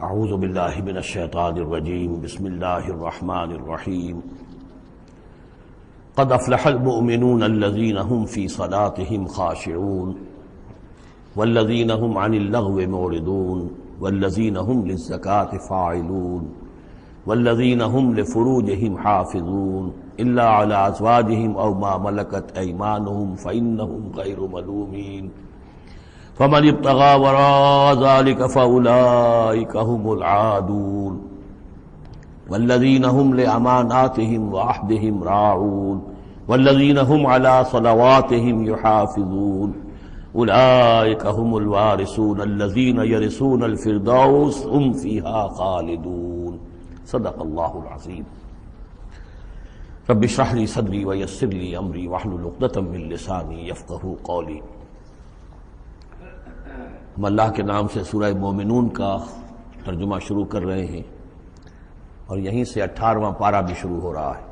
اعوذ باللہ من الشیطان الرجیم بسم اللہ الرحمن الرحیم قد افلح المؤمنون الذین هم فی صلاتهم خاشعون والذین هم عن اللغو معرضون والذین هم للزکاة فاعلون والذین هم لفروجهم حافظون الا علی ازواجهم او ما ملکت ایمانهم فإنهم غیر ملومین فمن ابتغى وراء ذلك فأولئك هم العادون والذين هم لأماناتهم وعهدهم راعون والذين هم على صلواتهم يحافظون أولئك هم الوارثون الذين يرثون الفردوس هم فيها خالدون صدق الله العظيم رب اشرح لي صدري ويسر لي أمري واحلل عقدة من لساني يفقهوا قولي۔ ہم اللہ کے نام سے سورہ مومنون کا ترجمہ شروع کر رہے ہیں اور یہیں سے 18واں پارہ بھی شروع ہو رہا ہے،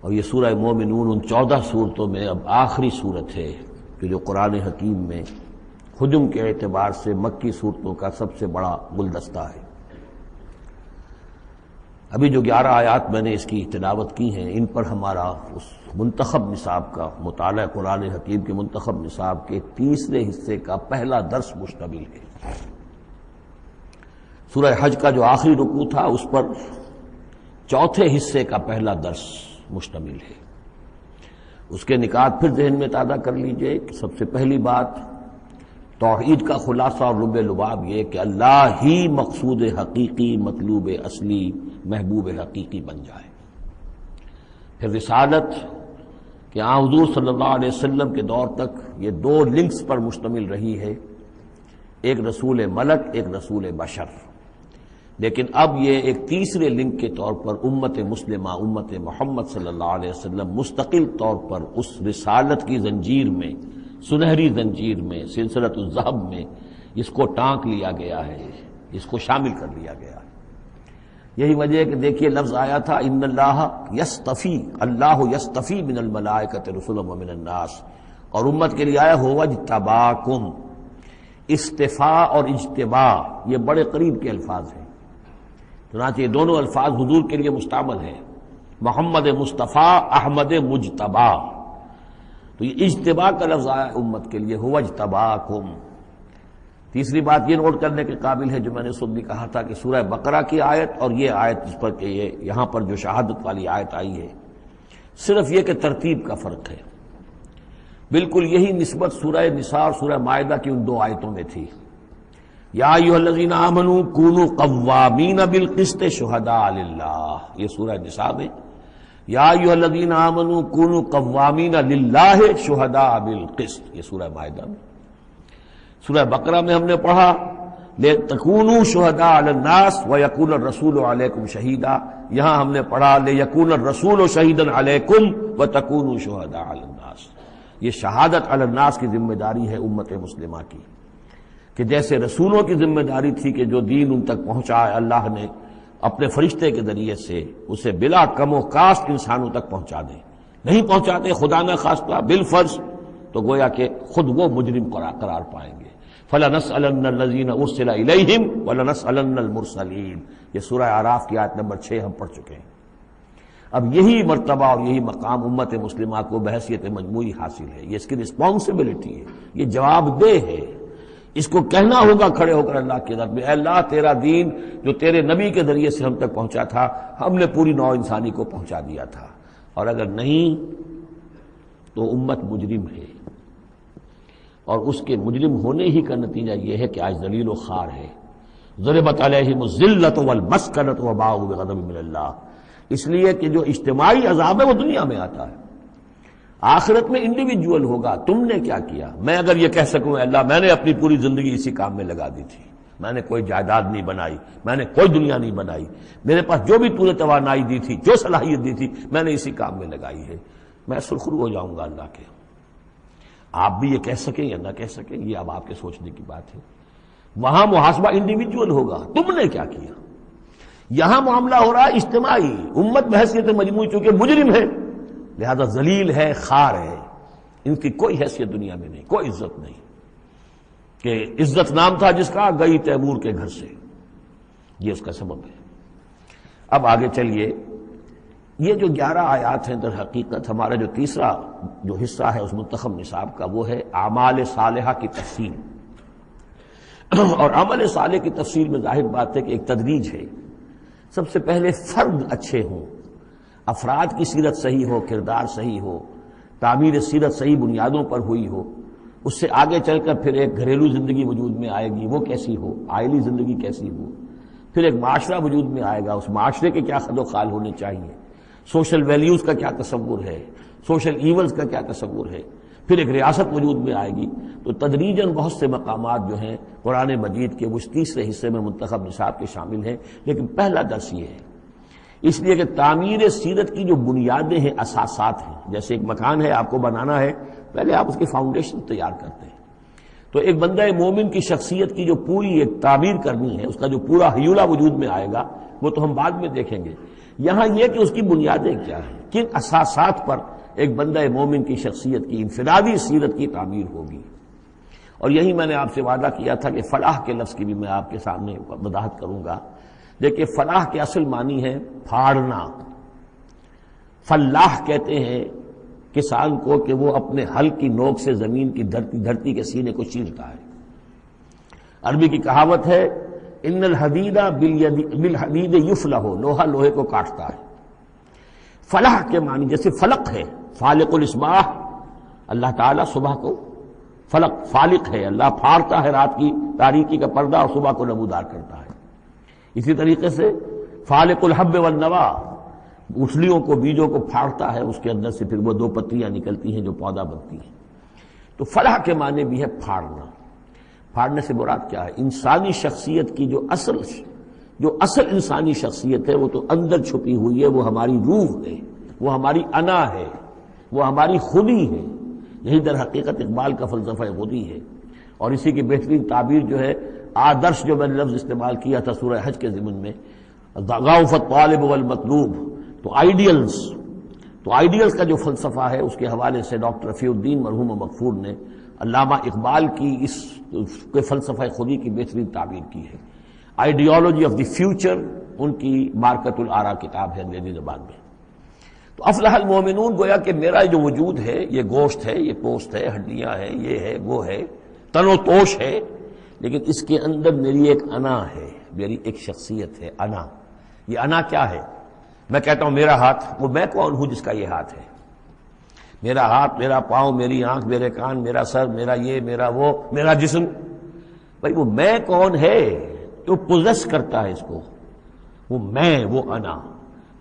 اور یہ سورہ مومنون ان 14 سورتوں میں اب آخری سورت ہے کہ جو قرآن حکیم میں حجم کے اعتبار سے مکی سورتوں کا سب سے بڑا گلدستہ ہے۔ ابھی جو 11 آیات میں نے اس کی تلاوت کی ہیں، ان پر ہمارا اس منتخب نصاب کا مطالعہ قرآن حکیم کے منتخب نصاب کے تیسرے حصے کا پہلا درس مشتمل ہے۔ سورہ حج کا جو آخری رکوع تھا اس پر چوتھے حصے کا پہلا درس مشتمل ہے۔ اس کے نکات پھر ذہن میں تازہ کر لیجئے کہ سب سے پہلی بات توحید کا خلاصہ اور لب لباب یہ کہ اللہ ہی مقصود حقیقی، مطلوب اصلی، محبوب حقیقی بن جائے۔ پھر رسالت کہ حضور صلی اللہ علیہ وسلم کے دور تک یہ 2 لنکس پر مشتمل رہی ہے، ایک رسول ملک، ایک رسول بشر، لیکن اب یہ ایک تیسرے لنک کے طور پر امت مسلمہ، امت محمد صلی اللہ علیہ وسلم مستقل طور پر اس رسالت کی زنجیر میں، سنہری زنجیر میں، سلسلۃ الذہب میں اس کو ٹانک لیا گیا ہے، اس کو شامل کر لیا گیا ہے۔ یہی وجہ ہے کہ دیکھیے لفظ آیا تھا ان اللہ یصطفی، اللہ یصطفی من الملائکۃ رسلا ومن الناس، اور امت کے لیے آیا هو اجتباکم۔ استفاء اور اجتباء یہ بڑے قریب کے الفاظ ہیں، چنانچہ یہ دونوں الفاظ حضور کے لیے مستعمل ہیں، محمد مصطفیٰ، احمد مجتبی۔ تو یہ اجتباء کا لفظ آیا امت کے لیے هو اجتباکم۔ تیسری بات یہ نوٹ کرنے کے قابل ہے جو میں نے صبح بھی کہا تھا کہ سورہ بقرہ کی آیت اور یہ آیت جس پر کہ یہ یہاں پر جو شہادت والی آیت آئی ہے، صرف یہ کہ ترتیب کا فرق ہے۔ بالکل یہی نسبت سورہ نساء اور سورہ مائدہ کی ان 2 آیتوں میں تھی۔ یا ایھا الذین آمنوا کونوا قوامین بالقسط شہداء للہ، یہ سورہ نساء میں۔ یا ایھا الذین آمنوا کونوا قوامین للہ شہداء بالقسط، یہ سورہ مائدہ میں۔ سورہ بقرہ میں ہم نے پڑھا لِتَكُونُوا شُهَدَاءَ عَلَى النَّاسِ وَيَكُونَ الرَّسُولُ عَلَيْكُمْ شَهِيدًا، یہاں ہم نے پڑھا لِيَكُونَ الرَّسُولُ شَهِيدًا عَلَيْكُمْ وَتَكُونُوا شُهَدَاءَ عَلَى النَّاسِ۔ یہ شہادت علی الناس کی ذمہ داری ہے امت مسلمہ کی، کہ جیسے رسولوں کی ذمہ داری تھی کہ جو دین ان تک پہنچائے اللہ نے اپنے فرشتے کے ذریعے سے اسے بلا کم و کاسٹ انسانوں تک پہنچا دیں، نہیں پہنچاتے خدا نہ خواستہ بالفرض تو گویا کہ خود وہ مجرم قرار پائیں گے۔ فَلَنَسْأَلَنَّ الَّذِينَ أُرْسِلَ إِلَيْهِمْ وَلَنَسْأَلَنَّ الْمُرْسَلِينَ، یہ سورہ اعراف کی آیت نمبر 6 ہم پڑھ چکے ہیں۔ اب یہی مرتبہ اور یہی مقام امت مسلمہ کو بحیثیت مجموعی حاصل ہے، یہ اس کی رسپانسبلٹی ہے، یہ جواب دہ ہے، اس کو کہنا ہوگا کھڑے ہو کر اللہ کی عدالت میں، اے اللہ تیرا دین جو تیرے نبی کے ذریعے سے ہم تک پہنچا تھا، ہم نے پوری نوع انسانی کو پہنچا دیا تھا، اور اگر نہیں تو امت مجرم ہے، اور اس کے مجرم ہونے ہی کا نتیجہ یہ ہے کہ آج ذلیل و خوار ہے۔ ضربت علیہم الذلۃ والمسکنۃ وباؤوا بغضب من اللہ، اس لیے کہ جو اجتماعی عذاب ہے وہ دنیا میں آتا ہے، آخرت میں انڈیویجول ہوگا۔ تم نے کیا کیا؟ میں اگر یہ کہہ سکوں اللہ میں نے اپنی پوری زندگی اسی کام میں لگا دی تھی، میں نے کوئی جائیداد نہیں بنائی، میں نے کوئی دنیا نہیں بنائی، میرے پاس جو بھی تو نے توانائی دی تھی، جو صلاحیت دی تھی، میں نے اسی کام میں لگائی ہے، میں سرخرو ہو جاؤں گا اللہ کے۔ آپ بھی یہ کہہ سکیں یا نہ کہہ سکیں یہ اب آپ کے سوچنے کی بات ہے، وہاں محاسبہ انڈیویجول ہوگا، تم نے کیا کیا۔ یہاں معاملہ ہو رہا ہے اجتماعی، امت بحیثیت مجموعی چونکہ مجرم ہے لہذا ذلیل ہے، خوار ہے، ان کی کوئی حیثیت دنیا میں نہیں، کوئی عزت نہیں۔ کہ عزت نام تھا جس کا، گئی تیمور کے گھر سے، یہ اس کا سبب ہے۔ اب آگے چلیے، یہ جو 11 آیات ہیں در حقیقت ہمارا جو تیسرا جو حصہ ہے اس منتخب نصاب کا، وہ ہے اعمال صالحہ کی تفصیل۔ اور عمل صالح کی تفصیل میں ظاہر بات ہے کہ ایک تدریج ہے۔ سب سے پہلے فرد اچھے ہوں، افراد کی سیرت صحیح ہو، کردار صحیح ہو، تعمیر سیرت صحیح بنیادوں پر ہوئی ہو، اس سے آگے چل کر پھر ایک گھریلو زندگی وجود میں آئے گی، وہ کیسی ہو، عائلی زندگی کیسی ہو، پھر ایک معاشرہ وجود میں آئے گا، اس معاشرے کے کیا خد و خال ہونے چاہیے، سوشل ویلیوز کا کیا تصور ہے، سوشل ایونز کا کیا تصور ہے، پھر ایک ریاست وجود میں آئے گی۔ تو تدریجاً بہت سے مقامات جو ہیں قرآن مجید کے اس تیسرے حصے میں منتخب نصاب کے شامل ہیں، لیکن پہلا درس یہ ہے، اس لیے کہ تعمیر سیرت کی جو بنیادیں ہیں، اساسات ہیں، جیسے ایک مکان ہے آپ کو بنانا ہے، پہلے آپ اس کی فاؤنڈیشن تیار کرتے ہیں۔ تو ایک بندہ مومن کی شخصیت کی جو پوری ایک تعمیر کرنی ہے، اس کا جو پورا حیولہ وجود میں آئے گا، وہ تو ہم بعد میں دیکھیں گے۔ یہاں یہ کہ اس کی بنیادیں کیا ہیں، کن اساسات پر ایک بندہ مومن کی شخصیت کی انفرادی سیرت کی تعمیر ہوگی۔ اور یہی میں نے آپ سے وعدہ کیا تھا کہ فلاح کے لفظ کی بھی میں آپ کے سامنے وضاحت کروں گا۔ دیکھیے، فلاح کے اصل معنی ہے پھاڑنا۔ فلاح کہتے ہیں کسان کو کہ وہ اپنے ہل کی نوک سے زمین کی دھرتی کے سینے کو چیرتا ہے۔ عربی کی کہاوت ہے، ان الحدید بالحدید یفلح، لوہا لوہے کو کاٹتا ہے۔ فلاح کے معنی جیسے فلق ہے، فالق الاسباح، اللہ تعالیٰ صبح کو فلق فالق ہے، اللہ پھاڑتا ہے رات کی تاریکی کا پردہ اور صبح کو نمودار کرتا ہے۔ اسی طریقے سے فالق الحب والنوا، اٹھلیوں کو، بیجوں کو پھاڑتا ہے، اس کے اندر سے پھر وہ 2 پتیاں نکلتی ہیں جو پودا بنتی ہیں۔ تو فلاح کے معنی بھی ہے پھاڑنا۔ پھاڑنے سے مراد کیا ہے؟ انسانی شخصیت کی جو اصل انسانی شخصیت ہے، وہ تو اندر چھپی ہوئی ہے، وہ ہماری روح ہے، وہ ہماری انا ہے، وہ ہماری خودی ہے۔ یہی در حقیقت اقبال کا فلسفہ خودی ہے۔ اور اسی کی بہترین تعبیر جو ہے، آدرش جو میں نے لفظ استعمال کیا تھا سورہ حج کے ضمن میں، ضعف الطالب والمطلوب، تو آئیڈیلز کا جو فلسفہ ہے، اس کے حوالے سے ڈاکٹر رفیع الدین مرحوم و مغفور نے علامہ اقبال کی اس کے فلسفہ خودی کی بہترین تعبیر کی ہے۔ آئیڈیالوجی آف دی فیوچر ان کی مارکت الآراء کتاب ہے انگریزی زبان میں۔ تو افلح المومنون، گویا کہ میرا جو وجود ہے، یہ گوشت ہے، یہ پوست ہے، ہڈیاں ہیں، یہ ہے، وہ ہے، تن و توش ہے، لیکن اس کے اندر میری ایک انا ہے، میری ایک شخصیت ہے، انا۔ یہ انا کیا ہے؟ میں کہتا ہوں میرا ہاتھ، وہ میں کون ہوں جس کا یہ ہاتھ ہے؟ میرا ہاتھ، میرا پاؤں، میری آنکھ، میرے کان، میرا سر، میرا یہ، میرا وہ، میرا جسم، بھائی وہ میں کون ہے جو پوزیس کرتا ہے اس کو؟ وہ میں، وہ انا،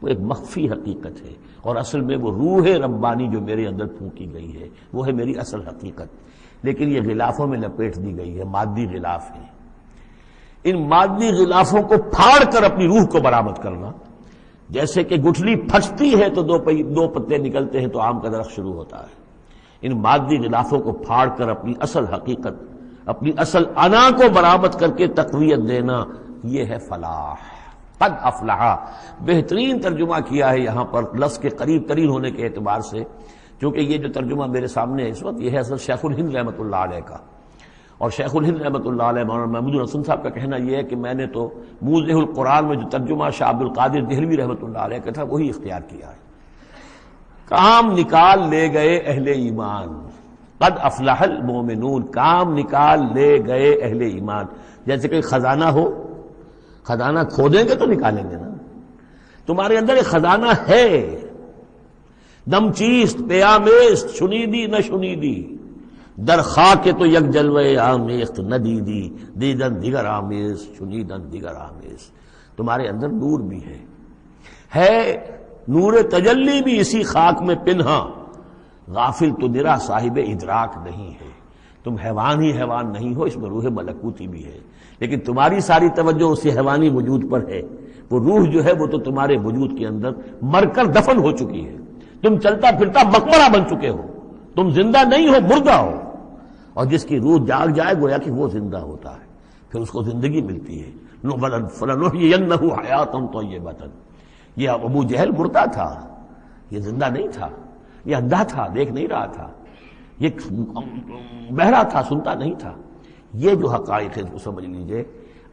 وہ ایک مخفی حقیقت ہے، اور اصل میں وہ روح ربانی جو میرے اندر پھونکی گئی ہے، وہ ہے میری اصل حقیقت، لیکن یہ غلافوں میں لپیٹ دی گئی ہے، مادی غلاف ہے۔ ان مادی غلافوں کو پھاڑ کر اپنی روح کو برآمد کرنا، جیسے کہ گٹھلی پھٹتی ہے تو 2 پتے نکلتے ہیں تو آم کا درخت شروع ہوتا ہے۔ ان مادی غلافوں کو پھاڑ کر اپنی اصل حقیقت، اپنی اصل انا کو برآمد کر کے تقویت دینا، یہ ہے فلاح۔ قد افلح، بہترین ترجمہ کیا ہے یہاں پر لفظ کے قریب ترین ہونے کے اعتبار سے، کیونکہ یہ جو ترجمہ میرے سامنے ہے اس وقت، یہ ہے اصل شیخ الہند رحمۃ اللہ علیہ کا۔ اور شیخ الہند رحمۃ اللہ علیہ مولانا محمود الحسن صاحب کا کہنا یہ ہے کہ میں نے تو موضح القرآن میں جو ترجمہ شاہ عبد القادر دہلوی رحمۃ اللہ علیہ کا تھا وہی اختیار کیا ہے۔ کام نکال لے گئے اہل ایمان، قد افلح المومنون، کام نکال لے گئے اہل ایمان۔ جیسے کہ خزانہ ہو، خزانہ کھودیں گے تو نکالیں گے نا، تمہارے اندر ایک خزانہ ہے، دم چیست پیامیست، شنیدی نہ شنیدی، در خاک تو یک جلوے آمیخت ندیدی، دیدن دیگر آمیز، شنیدن دیگر آمیز۔ تمہارے اندر نور بھی ہے نور تجلی بھی اسی خاک میں پنہا، غافل تو نرا صاحب ادراک نہیں ہے۔ تم حیوان ہی حیوان نہیں ہو، اس میں روح ملکوتی بھی ہے، لیکن تمہاری ساری توجہ اسی حیوانی وجود پر ہے۔ وہ روح جو ہے وہ تو تمہارے وجود کے اندر مر کر دفن ہو چکی ہے، تم چلتا پھرتا مقبرہ بن چکے ہو، تم زندہ نہیں ہو، مردہ ہو۔ اور جس کی روح جاگ جائے گویا کہ وہ زندہ ہوتا ہے، پھر اس کو زندگی ملتی ہے۔ فَلَنُحْيِيَنَّهُ حَيَاةً طَيِّبَةً۔ یہ ابو جہل مردہ تھا، یہ زندہ نہیں تھا، یہ اندھا تھا، دیکھ نہیں رہا تھا، یہ بہرا تھا، سنتا نہیں تھا، یہ جو حقائق ہے اس کو سمجھ لیجئے،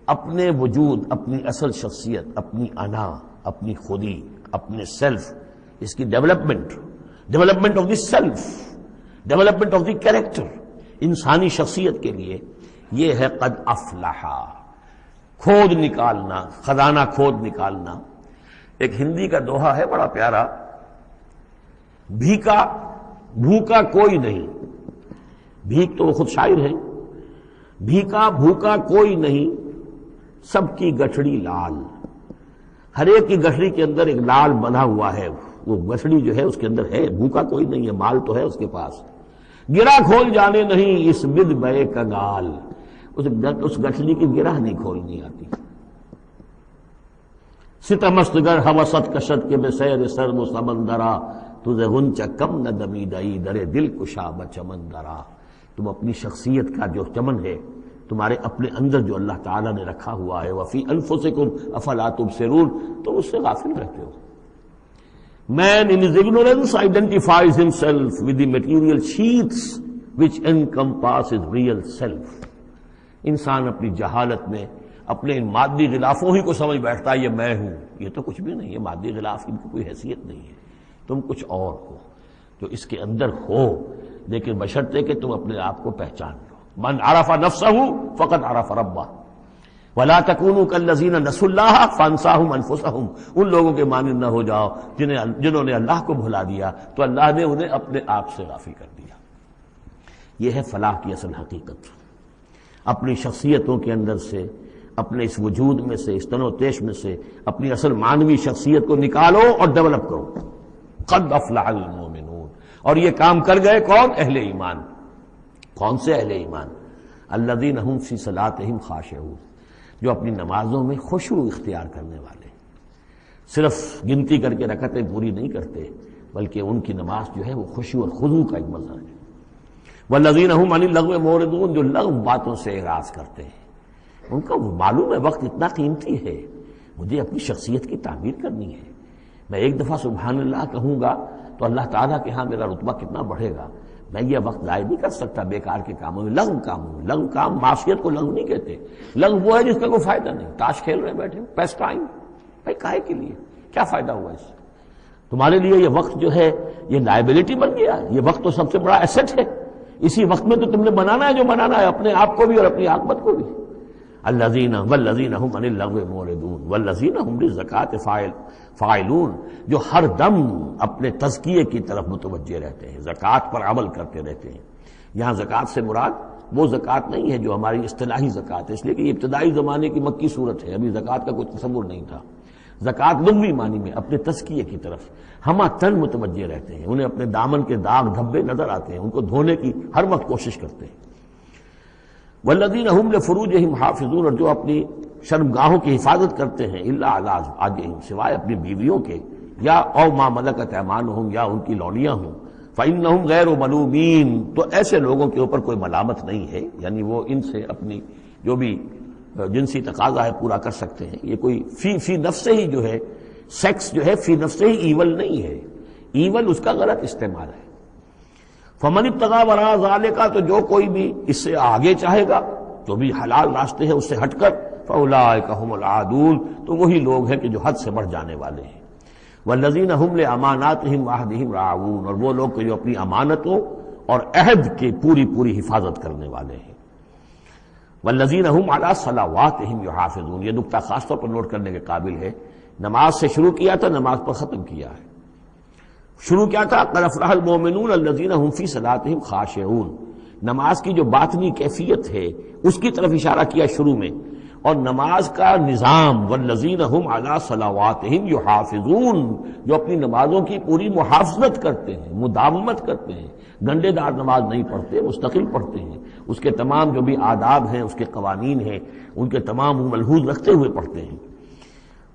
اپنے وجود، اپنی اصل شخصیت، اپنی انا، اپنی خودی، اپنے سیلف، اس کی development of the self, development of the character, انسانی شخصیت کے لیے یہ ہے قد افلح، کھود نکالنا، خزانہ کھود نکالنا۔ ایک ہندی کا دوہا ہے بڑا پیارا، بھوکا کوئی نہیں، بھیک تو وہ خود شاعر ہے، بھوکا کوئی نہیں، سب کی گٹھڑی لال، ہر ایک کی گٹھڑی کے اندر ایک لال بندھا ہوا ہے، وہ گٹھڑی جو ہے اس کے اندر ہے، بھوکا کوئی نہیں ہے، مال تو ہے اس کے پاس، گرہ کھول جانے نہیں اس بد بے کنگال، اس گٹھڑی کی گرہ نہیں کھولنی آتی۔ ستمست گر حوست کشت کے بے سیر سرد و سمندرا، تجھے غنچہ کم نہ دمیدئی درے دل کشا بچمندرا۔ تم اپنی شخصیت کا جو چمن ہے، تمہارے اپنے اندر جو اللہ تعالیٰ نے رکھا ہوا ہے، وفی انفسکم افلا تبصرون، تو اس سے غافل رہتے ہو۔ Man in his ignorance identifies himself with the material sheaths which encompass his real self۔ انسان اپنی جہالت میں اپنے ان مادی غلافوں ہی کو سمجھ بیٹھتا ہے یہ میں ہوں، یہ تو کچھ بھی نہیں ہے، مادی غلاف ان کی کوئی حیثیت نہیں ہے، تم کچھ اور ہو جو اس کے اندر ہو، لیکن بشرطے کہ تم اپنے آپ کو پہچان لو۔ من عرف نفسہ فقد عرف ربہ ولا تکونوا کالذین نسوا اللہ فانساہم انفسہم۔ ان لوگوں کے مانند نہ ہو جاؤ جنہوں نے اللہ کو بھلا دیا تو اللہ نے انہیں اپنے آپ سے غافل کر دیا۔ یہ ہے فلاح کی اصل حقیقت، اپنی شخصیتوں کے اندر سے، اپنے اس وجود میں سے، اس تن و تیش میں سے اپنی اصل مانوی شخصیت کو نکالو اور ڈیولپ کرو۔ قد افلح المؤمنون، اور یہ کام کر گئے کون؟ اہل ایمان۔ کون سے اہل ایمان؟ الذین هم فی صلاتہم خاشعون، جو اپنی نمازوں میں خشوع اختیار کرنے والے، صرف گنتی کر کے رکعتیں پوری نہیں کرتے، بلکہ ان کی نماز جو ہے وہ خشوع اور خضوع کا ایک مظہر ہے۔ والذین هم عن اللغو معرضون، جو لغو باتوں سے اعراض کرتے ہیں، ان کا معلوم ہے وقت اتنا قیمتی ہے، مجھے اپنی شخصیت کی تعمیر کرنی ہے، میں ایک دفعہ سبحان اللہ کہوں گا تو اللہ تعالیٰ کے ہاں میرا رتبہ کتنا بڑھے گا، میں یہ وقت ضائع نہیں کر سکتا بیکار کے کاموں میں، لغو کاموں میں۔ لغو کام، معصیت کو لغو نہیں کہتے، لغو وہ ہے جس کا کوئی فائدہ نہیں، تاش کھیل رہے بیٹھے، پیس ٹائم، بھائی کاہے کے لیے، کیا فائدہ ہوا اس سے؟ تمہارے لیے یہ وقت جو ہے یہ لائبلٹی بن گیا، یہ وقت تو سب سے بڑا ایسٹ ہے، اسی وقت میں تو تم نے بنانا ہے جو بنانا ہے، اپنے آپ کو بھی اور اپنی عاقبت کو بھی۔ الذین والذین هم عن اللغو معرضون والذین هم للزکاۃ فاعلون، جو ہر دم اپنے تزکیے کی طرف متوجہ رہتے ہیں، زکوٰۃ پر عمل کرتے رہتے ہیں۔ یہاں زکوٰۃ سے مراد وہ زکوٰۃ نہیں ہے جو ہماری اصطلاحی زکوٰۃ ہے، اس لیے کہ یہ ابتدائی زمانے کی مکی صورت ہے، ابھی زکوٰۃ کا کوئی تصور نہیں تھا۔ زکوٰۃ لغوی معنی میں اپنے تزکیے کی طرف ہمہ تن متوجہ رہتے ہیں، انہیں اپنے دامن کے داغ دھبے نظر آتے ہیں، ان کو دھونے کی ہر وقت کوشش کرتے ہیں۔ والذین هم لفروجہم حافظون، اور جو اپنی شرمگاہوں کی حفاظت کرتے ہیں، الا علی ازواجہم، سوائے اپنی بیویوں کے، یا او ما ملکت ایمانہم، یا ان کی لونیاں ہوں، فإنہم غیر ملومین، تو ایسے لوگوں کے اوپر کوئی ملامت نہیں ہے، یعنی وہ ان سے اپنی جو بھی جنسی تقاضا ہے پورا کر سکتے ہیں۔ یہ کوئی فی نفس ہی جو ہے، سیکس جو ہے فی نفس ہی ایول نہیں ہے، ایول اس کا غلط استعمال ہے۔ فمن ابتغى وراء ذلك، تو جو کوئی بھی اس سے آگے چاہے گا، جو بھی حلال راستے ہیں اس سے ہٹ کر، فاولئک هم العادون، تو وہی لوگ ہیں کہ جو حد سے بڑھ جانے والے ہیں۔ والذین هم لاماناتهم وعهدهم راعون، اور وہ لوگ کہ جو اپنی امانتوں اور عہد کی پوری حفاظت کرنے والے ہیں۔ والذین هم علی صلواتهم یحافظون، یہ نکتہ خاص طور پر نوٹ کرنے کے قابل ہے، نماز سے شروع کیا تھا، نماز پر ختم کیا ہے۔ شروع کیا تھا قد افلح المؤمنون الذین هم فی صلاتهم خاشعون، نماز کی جو باطنی کیفیت ہے اس کی طرف اشارہ کیا شروع میں، اور نماز کا نظام والذین هم علی صلواتهم یحافظون، جو اپنی نمازوں کی پوری محافظت کرتے ہیں، مداومت کرتے ہیں، گنڈے دار نماز نہیں پڑھتے، مستقل پڑھتے ہیں، اس کے تمام جو بھی آداب ہیں، اس کے قوانین ہیں، ان کے تمام ملحوظ رکھتے ہوئے پڑھتے ہیں۔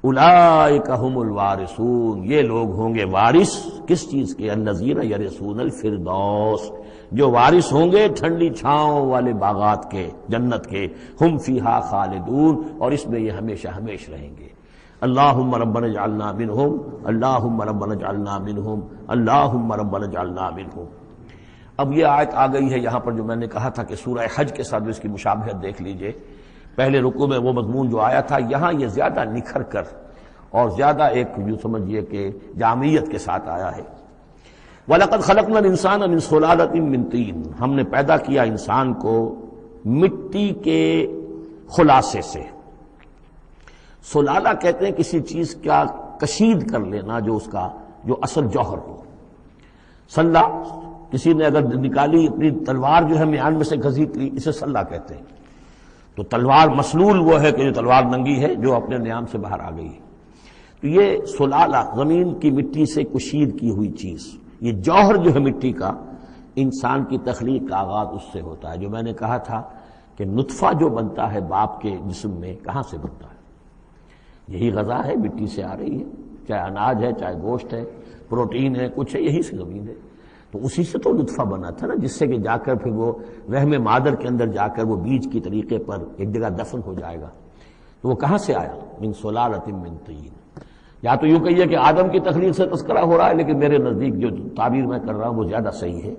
اولئک هم الوارثون، یہ لوگ ہوں گے وارث کس چیز کے؟ الذین یرثون الفردوس، جو وارث ہوں گے ٹھنڈی چھاؤں والے باغات کے، جنت کے، ہم فیہا خالدون، اور اس میں یہ ہمیشہ ہمیش رہیں گے۔ اللہم ربنا اجعلنا منہم، اللہم ربنا اجعلنا منہم، اللہم ربنا اجعلنا منہم۔ اب یہ آیت آ گئی ہے یہاں پر جو میں نے کہا تھا کہ سورہ حج کے ساتھ اس کی مشابہت دیکھ لیجئے. پہلے رکوع میں وہ مضمون جو آیا تھا، یہاں یہ زیادہ نکھر کر اور زیادہ ایک جو سمجھیے کہ جامعیت کے ساتھ آیا ہے. وَلَقَدْ خَلَقْنَا الْإِنسَانَ مِنْ صُلَالَةٍ مِّن طِينٍ، ہم نے پیدا کیا انسان کو مٹی کے خلاصے سے. سلالہ کہتے ہیں کسی چیز کا کشید کر لینا جو اس کا جو اصل جوہر ہو. سلہ کسی نے اگر نکالی اپنی تلوار جو ہے میان میں سے گھسیٹ لی، اسے سلہ کہتے ہیں. تو تلوار مسلول وہ ہے کہ جو تلوار ننگی ہے جو اپنے نیام سے باہر آ گئی ہے. تو یہ سلالہ زمین کی مٹی سے کشید کی ہوئی چیز، یہ جوہر جو ہے مٹی کا، انسان کی تخلیق کا آغاز اس سے ہوتا ہے. جو میں نے کہا تھا کہ نطفہ جو بنتا ہے باپ کے جسم میں کہاں سے بنتا ہے؟ یہی غذا ہے، مٹی سے آ رہی ہے، چاہے اناج ہے، چاہے گوشت ہے، پروٹین ہے، کچھ ہے، یہی سے زمین ہے. تو اسی سے تو نطفہ بنا تھا نا، جس سے کہ جا کر پھر وہ رحم مادر کے اندر جا کر وہ بیج کی طریقے پر ایک جگہ دفن ہو جائے گا. تو وہ کہاں سے آیا؟ من صلالۃ من طین. یا تو یوں کہیے کہ آدم کی تخلیق سے تذکرہ ہو رہا ہے، لیکن میرے نزدیک جو تعبیر میں کر رہا ہوں وہ زیادہ صحیح ہے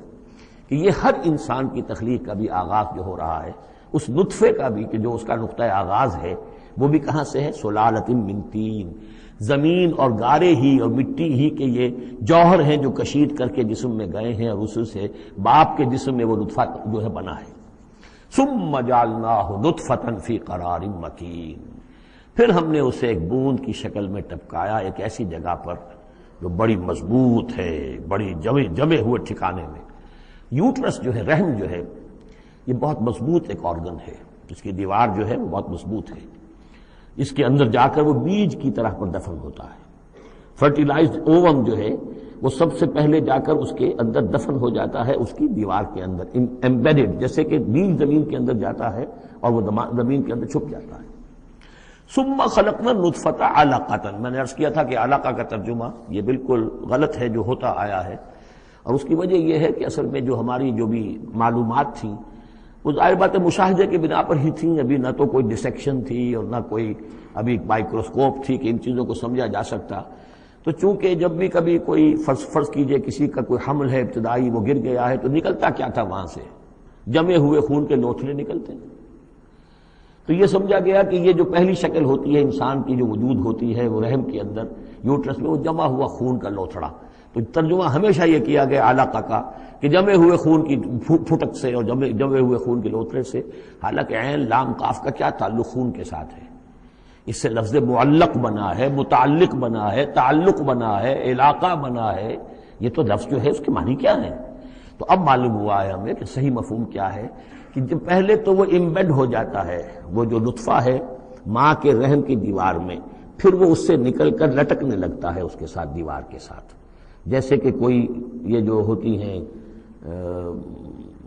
کہ یہ ہر انسان کی تخلیق کا بھی آغاز جو ہو رہا ہے، اس نطفے کا بھی کہ جو اس کا نقطہ آغاز ہے وہ بھی کہاں سے ہے؟ صلالۃ من طین. زمین اور گارے ہی اور مٹی ہی کے یہ جوہر ہیں جو کشید کر کے جسم میں گئے ہیں، اور اس سے باپ کے جسم میں وہ نطفہ جو ہے بنا ہے. ثم جعلناہ نطفۃ فی قرار مکین، پھر ہم نے اسے ایک بوند کی شکل میں ٹپکایا ایک ایسی جگہ پر جو بڑی مضبوط ہے، بڑی جمے ہوئے ٹھکانے میں. یوٹرس جو ہے، رحم جو ہے، یہ بہت مضبوط ایک آرگن ہے، اس کی دیوار جو ہے وہ بہت مضبوط ہے. اس کے اندر جا کر وہ بیج کی طرح پر دفن ہوتا ہے. فرٹیلائزڈ اووم جو ہے وہ سب سے پہلے جا کر اس کے اندر دفن ہو جاتا ہے، اس کی دیوار کے اندر ایمبیڈڈ، جیسے کہ بیج زمین کے اندر جاتا ہے اور وہ زمین کے اندر چھپ جاتا ہے. ثم خلقنا النطفۃ علقۃ، میں نے عرض کیا تھا کہ علقہ کا ترجمہ یہ بالکل غلط ہے جو ہوتا آیا ہے، اور اس کی وجہ یہ ہے کہ اصل میں جو ہماری جو بھی معلومات تھیں وہ ظاہر بات ہے مشاہدے کی بنا پر ہی تھیں. ابھی نہ تو کوئی ڈسیکشن تھی اور نہ کوئی ابھی مائکروسکوپ تھی کہ ان چیزوں کو سمجھا جا سکتا. تو چونکہ جب بھی کبھی کوئی فرض کیجئے کسی کا کوئی حمل ہے ابتدائی، وہ گر گیا ہے، تو نکلتا کیا تھا وہاں سے؟ جمے ہوئے خون کے لوتھڑے نکلتے ہیں. تو یہ سمجھا گیا کہ یہ جو پہلی شکل ہوتی ہے انسان کی جو وجود ہوتی ہے وہ رحم کے اندر یوٹرس میں، وہ جمع ہوا خون کا لوتھڑا. تو ترجمہ ہمیشہ یہ کیا گیا علقہ کا کہ جمے ہوئے خون کی پھٹک سے اور جمے ہوئے خون کے لوتھڑے سے. حالانکہ عین لام قاف کا کیا تعلق خون کے ساتھ ہے؟ اس سے لفظ معلق بنا ہے، متعلق بنا ہے، تعلق بنا ہے، علاقہ بنا ہے. یہ تو لفظ جو ہے اس کے معنی کیا ہے؟ تو اب معلوم ہوا ہے ہمیں کہ صحیح مفہوم کیا ہے کہ جب پہلے تو وہ امبیڈ ہو جاتا ہے، وہ جو نطفہ ہے ماں کے رحم کی دیوار میں، پھر وہ اس سے نکل کر لٹکنے لگتا ہے اس کے ساتھ، دیوار کے ساتھ. جیسے کہ کوئی یہ جو ہوتی ہیں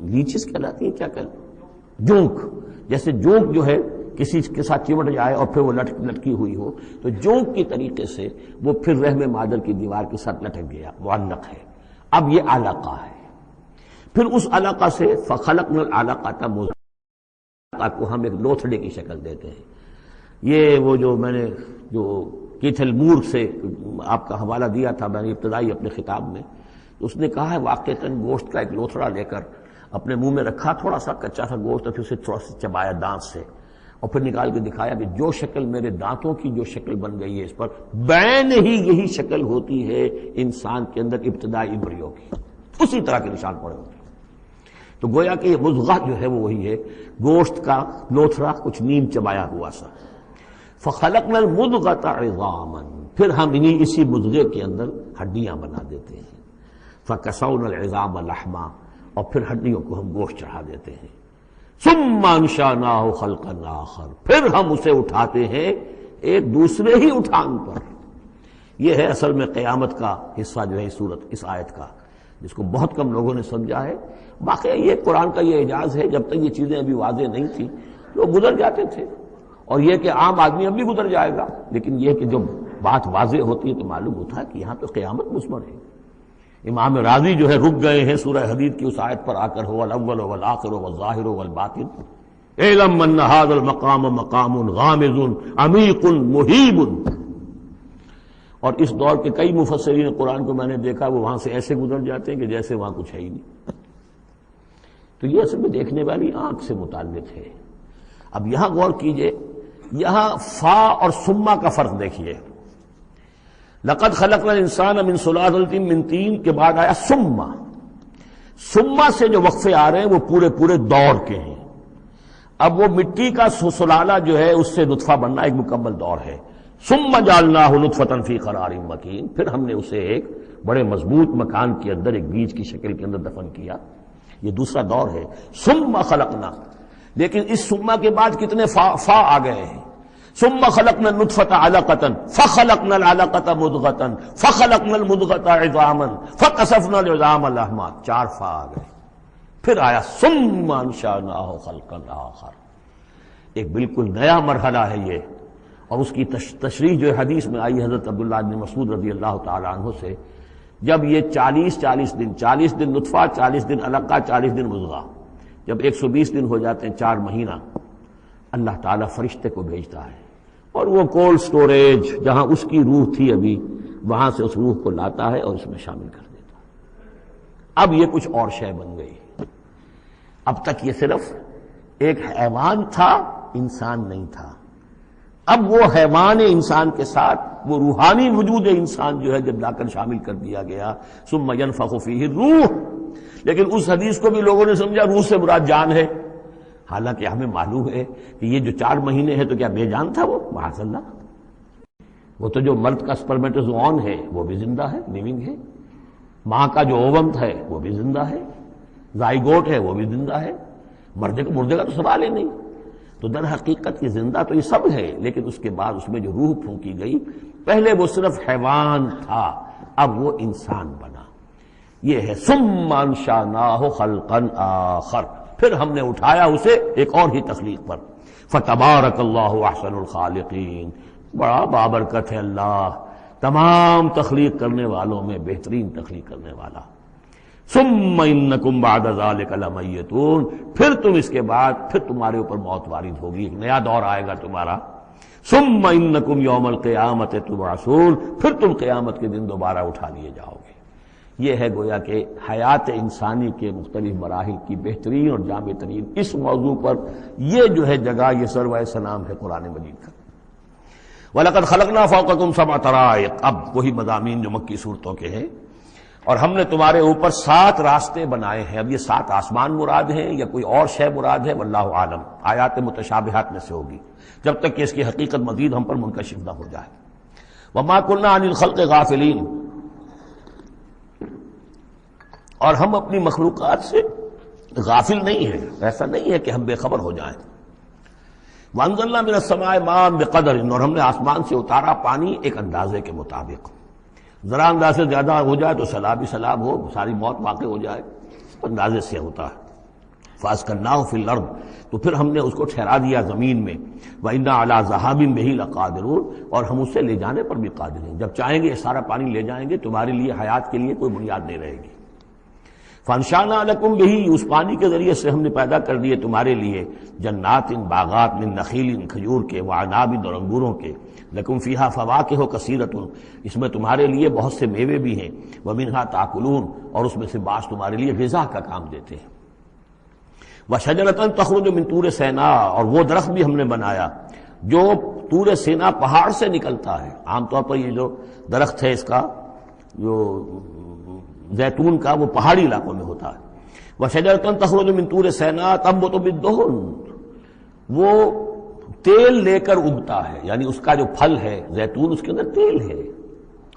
لیچز کہلاتی ہیں، کیا کہتے، جونک. جیسے جونک جو ہے کسی کے ساتھ چمٹ جائے اور پھر وہ لٹکی ہوئی ہو، تو جونک کی طریقے سے وہ پھر رحم مادر کی دیوار کے ساتھ لٹک گیا، معلق ہے. اب یہ علقہ ہے. پھر اس علقہ سے فخلقنا العلقۃ مضغۃ کو ہم ایک لوتھڑے کی شکل دیتے ہیں. یہ وہ جو میں نے جو کیتھل مور سے آپ کا حوالہ دیا تھا میں نے ابتدائی اپنے خطاب میں، اس نے کہا ہے واقعتاً گوشت کا ایک لوتھڑا لے کر اپنے منہ میں رکھا، تھوڑا سا کچا سا گوشت، اور پھر اسے تھوڑا سا چبایا دانت سے، اور پھر نکال کے دکھایا کہ جو شکل میرے دانتوں کی جو شکل بن گئی ہے اس پر بین ہی یہی شکل ہوتی ہے انسان کے اندر ابتدائی ایمبریو کی، اسی طرح کے نشان پڑے ہوتے ہیں. تو گویا کہ یہ مضغہ جو ہے وہ وہی ہے، گوشت کا لوتھڑا کچھ نیم چبایا ہوا سا. فخلقنا المضغۃ عظاما، پھر ہم اسی مضغے کے اندر ہڈیاں بنا دیتے ہیں. فکسونا العظام لحما، اور پھر ہڈیوں کو ہم گوشت چڑھا دیتے ہیں. ثم انشأناہ خلقا آخر، پھر ہم اسے اٹھاتے ہیں ایک دوسرے ہی اٹھان پر. یہ ہے اصل میں قیامت کا حصہ جو ہے اس آیت کا، جس کو بہت کم لوگوں نے سمجھا ہے. واقعہ یہ قرآن کا یہ اعجاز ہے، جب تک یہ چیزیں ابھی واضح نہیں تھیں لوگ گزر جاتے تھے، اور یہ کہ عام آدمی اب بھی گزر جائے گا، لیکن یہ کہ جب بات واضح ہوتی ہے تو معلوم ہوتا ہے کہ یہاں تو قیامت مضمر ہے. امام راضی جو ہے رک گئے ہیں سورہ حدید کی اس آیت پر آ کر، هو الاول والآخر والظاہر والباطن اعلم ان هذا المقام مقام غامض عمیق مہیب. اور اس دور کے کئی مفسرین قرآن کو میں نے دیکھا وہ وہاں سے ایسے گزر جاتے ہیں کہ جیسے وہاں کچھ ہے ہی نہیں. تو یہ اصل میں دیکھنے والی آنکھ سے متعلق ہے۔ اب یہاں غور کیجئے، یہاں فا اور ثم کا فرق دیکھیے۔ لقد خلقنا الانسان من سلالۃ من طین کے بعد آیا ثم۔ ثم سے جو وقفے آ رہے ہیں وہ پورے پورے دور کے ہیں۔ اب وہ مٹی کا سلالہ جو ہے اس سے نطفہ بننا ایک مکمل دور ہے۔ ثم جعلناہ نطفۃ فی قرار مکین، پھر ہم نے اسے ایک بڑے مضبوط مکان کے اندر ایک بیج کی شکل کے اندر دفن کیا۔ یہ دوسرا دور ہے۔ ثم خلقنا، لیکن اس ثم کے بعد کتنے فا آ گئے ہیں۔ ثم خلقنا النطفۃ علقۃ فخلقنا العلقۃ مضغۃ فخلقنا المضغۃ عظاما فکسونا العظام لحما، 4 فا آ گئے۔ پھر آیا ثم انشأناہ خلقا آخر، ایک بالکل نیا مرحلہ ہے یہ۔ اور اس کی تشریح جو حدیث میں آئی حضرت عبداللہ بن مسعود رضی اللہ تعالی عنہ سے، جب یہ 40 دن نطفہ، 40 دن علقہ، 40 دن مضغہ، جب 120 دن ہو جاتے ہیں، 4 مہینہ، اللہ تعالیٰ فرشتے کو بھیجتا ہے اور وہ کولڈ سٹوریج جہاں اس کی روح تھی ابھی، وہاں سے اس روح کو لاتا ہے اور اس میں شامل کر دیتا ہے۔ اب یہ کچھ اور شے بن گئی۔ اب تک یہ صرف ایک حیوان تھا، انسان نہیں تھا۔ اب وہ حیوان انسان کے ساتھ وہ روحانی وجود انسان جو ہے جب لا کر شامل کر دیا گیا، ثم ينفخ فیہ الروح۔ لیکن اس حدیث کو بھی لوگوں نے سمجھا روح سے مراد جان ہے، حالانکہ ہمیں معلوم ہے کہ یہ جو 4 مہینے ہے تو کیا بے جان تھا وہ؟ معاذ اللہ، وہ تو جو مرد کا سپرمیٹوزوون ہے وہ بھی زندہ ہے، لیونگ ہے۔ ماں کا جو اووم ہے وہ بھی زندہ ہے، زائگوٹ ہے وہ بھی زندہ ہے۔ مردے کا تو سوال ہی نہیں۔ تو در حقیقت یہ زندہ تو یہ سب ہے، لیکن اس کے بعد اس میں جو روح پھونکی گئی، پہلے وہ صرف حیوان تھا، اب وہ انسان بنا۔ یہ ہے ثم انشأناہ خلقا آخر، پھر ہم نے اٹھایا اسے ایک اور ہی تخلیق پر۔ فتبارک اللہ احسن الخالقین، بڑا بابرکت ہے اللہ تمام تخلیق کرنے والوں میں بہترین تخلیق کرنے والا۔ ثم انکم بعد ذلک لمیتون، پھر تم اس کے بعد پھر تمہارے اوپر موت وارد ہوگی، ایک نیا دور آئے گا تمہارا۔ ثم انکم یوم القیامت تبعثون، پھر تم قیامت کے دن دوبارہ اٹھا لیے جاؤ گے۔ یہ ہے گویا کہ حیات انسانی کے مختلف مراحل کی بہترین اور جامع ترین اس موضوع پر یہ جو ہے جگہ، یہ سروۂ سلام ہے قرآن مجید کا۔ وَلَقَدْ خَلَقْنَا فَوْقَكُمْ سَبْعَ طَرَائِقَ، اب وہی مضامین جو مکی صورتوں کے ہیں۔ اور ہم نے تمہارے اوپر 7 راستے بنائے ہیں۔ اب یہ 7 آسمان مراد ہیں یا کوئی اور شے مراد ہے، واللہ عالم، آیات متشابہات میں سے ہوگی، جب تک کہ اس کی حقیقت مزید ہم پر منکشف نہ ہو جائے۔ وَمَا كُنَّا عَنِ الْخَلْقِ غَافِلِينَ، اور ہم اپنی مخلوقات سے غافل نہیں ہیں، ایسا نہیں ہے کہ ہم بے خبر ہو جائیں۔ وَأَنزَلْنَا مِنَ السَّمَاءِ مَاءً بِقَدَرٍ، اور ہم نے آسمان سے اتارا پانی ایک اندازے کے مطابق۔ ذرا اندازے زیادہ ہو جائے تو سیلاب ہی سیلاب ہو، ساری موت واقع ہو جائے، اندازے سے ہوتا ہے۔ فَأَسْكَنَّاهُ فِي الْأَرْضِ، تو پھر ہم نے اس کو ٹھہرا دیا زمین میں۔ وَإِنَّا عَلَىٰ ذَهَابٍ بِهِ لَقَادِرُونَ، اور ہم اسے لے جانے پر بھی قادر ہیں، جب چاہیں گے یہ سارا پانی لے جائیں گے، تمہارے لیے حیات کے لیے کوئی بنیاد نہیں رہے گی۔ فَأَنشَأْنَا لَكُمْ بِهِ، اس پانی کے ذریعے سے ہم نے پیدا کر دیے تمہارے لیے جنات، باغات، من نخیل، کھجور کے، وعناب، اور انگوروں کے، لکم فیہا فواکہ کثیرۃ، اس میں تمہارے لیے بہت سے میوے بھی ہیں، ومنہا تاکلون، اور اس میں سے بعض تمہارے لیے غذا کا کام دیتے ہیں۔ وشجرۃ تخرج من طور سینا، اور وہ درخت بھی ہم نے بنایا جو طور سینا پہاڑ سے نکلتا ہے۔ عام طور پر یہ جو درخت ہے اس کا جو زیتون کا، وہ پہاڑی علاقوں میں ہوتا ہے۔ وشجرۃ تخرج من طور سینا تنبت بالدہن، وہ تیل لے کر اگتا ہے، یعنی اس کا جو پھل ہے زیتون، اس کے اندر تیل ہے،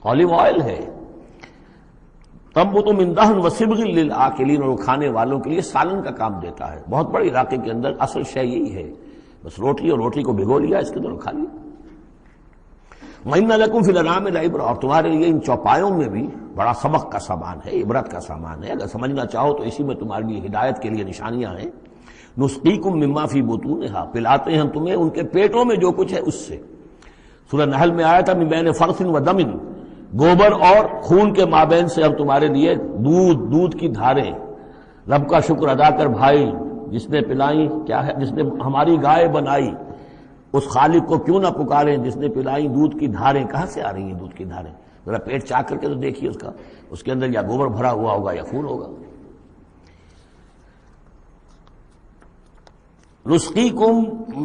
اولیو آئل ہے۔ تنبت من دہن وصبغ للآکلین، اور وہ کھانے والوں کے لیے سالن کا کام دیتا ہے۔ بہت بڑے علاقے کے اندر اصل شے یہی ہے، بس روٹی، اور روٹی کو بھگو لیا، اس کے اندر کھا لیا۔ وَإِنَّ لَكُمْ فِي الْأَنْعَامِ لَعِبْرَةً، اور تمہارے لیے ان چوپایوں میں بھی بڑا سبق کا سامان ہے، عبرت کا سامان ہے۔ اگر سمجھنا چاہو تو اسی میں تمہارے لیے ہدایت کے لیے نشانیاں ہیں۔ نسقیکم مما فی بطونہا، پلاتے ہیں ہم تمہیں ان کے پیٹوں میں جو کچھ ہے اس سے۔ سورہ نحل میں آیا تھا من بین فرث و دم، گوبر اور خون کے مابین سے ہم تمہارے لیے دودھ کی دھاریں۔ رب کا شکر ادا کر بھائی، جس نے پلائیں، کیا ہے، جس نے ہماری گائے بنائی، اس خالق کو کیوں نہ پکاریں جس نے پلائیں دودھ کی دھاریں۔ کہاں سے آ رہی ہیں دودھ کی دھاریں؟ ذرا پیٹ چاک کر کے تو دیکھیے،، اس کا، اس کے اندر یا گوبر بھرا ہوا ہوگا یا خون ہوگا۔ نسقیکم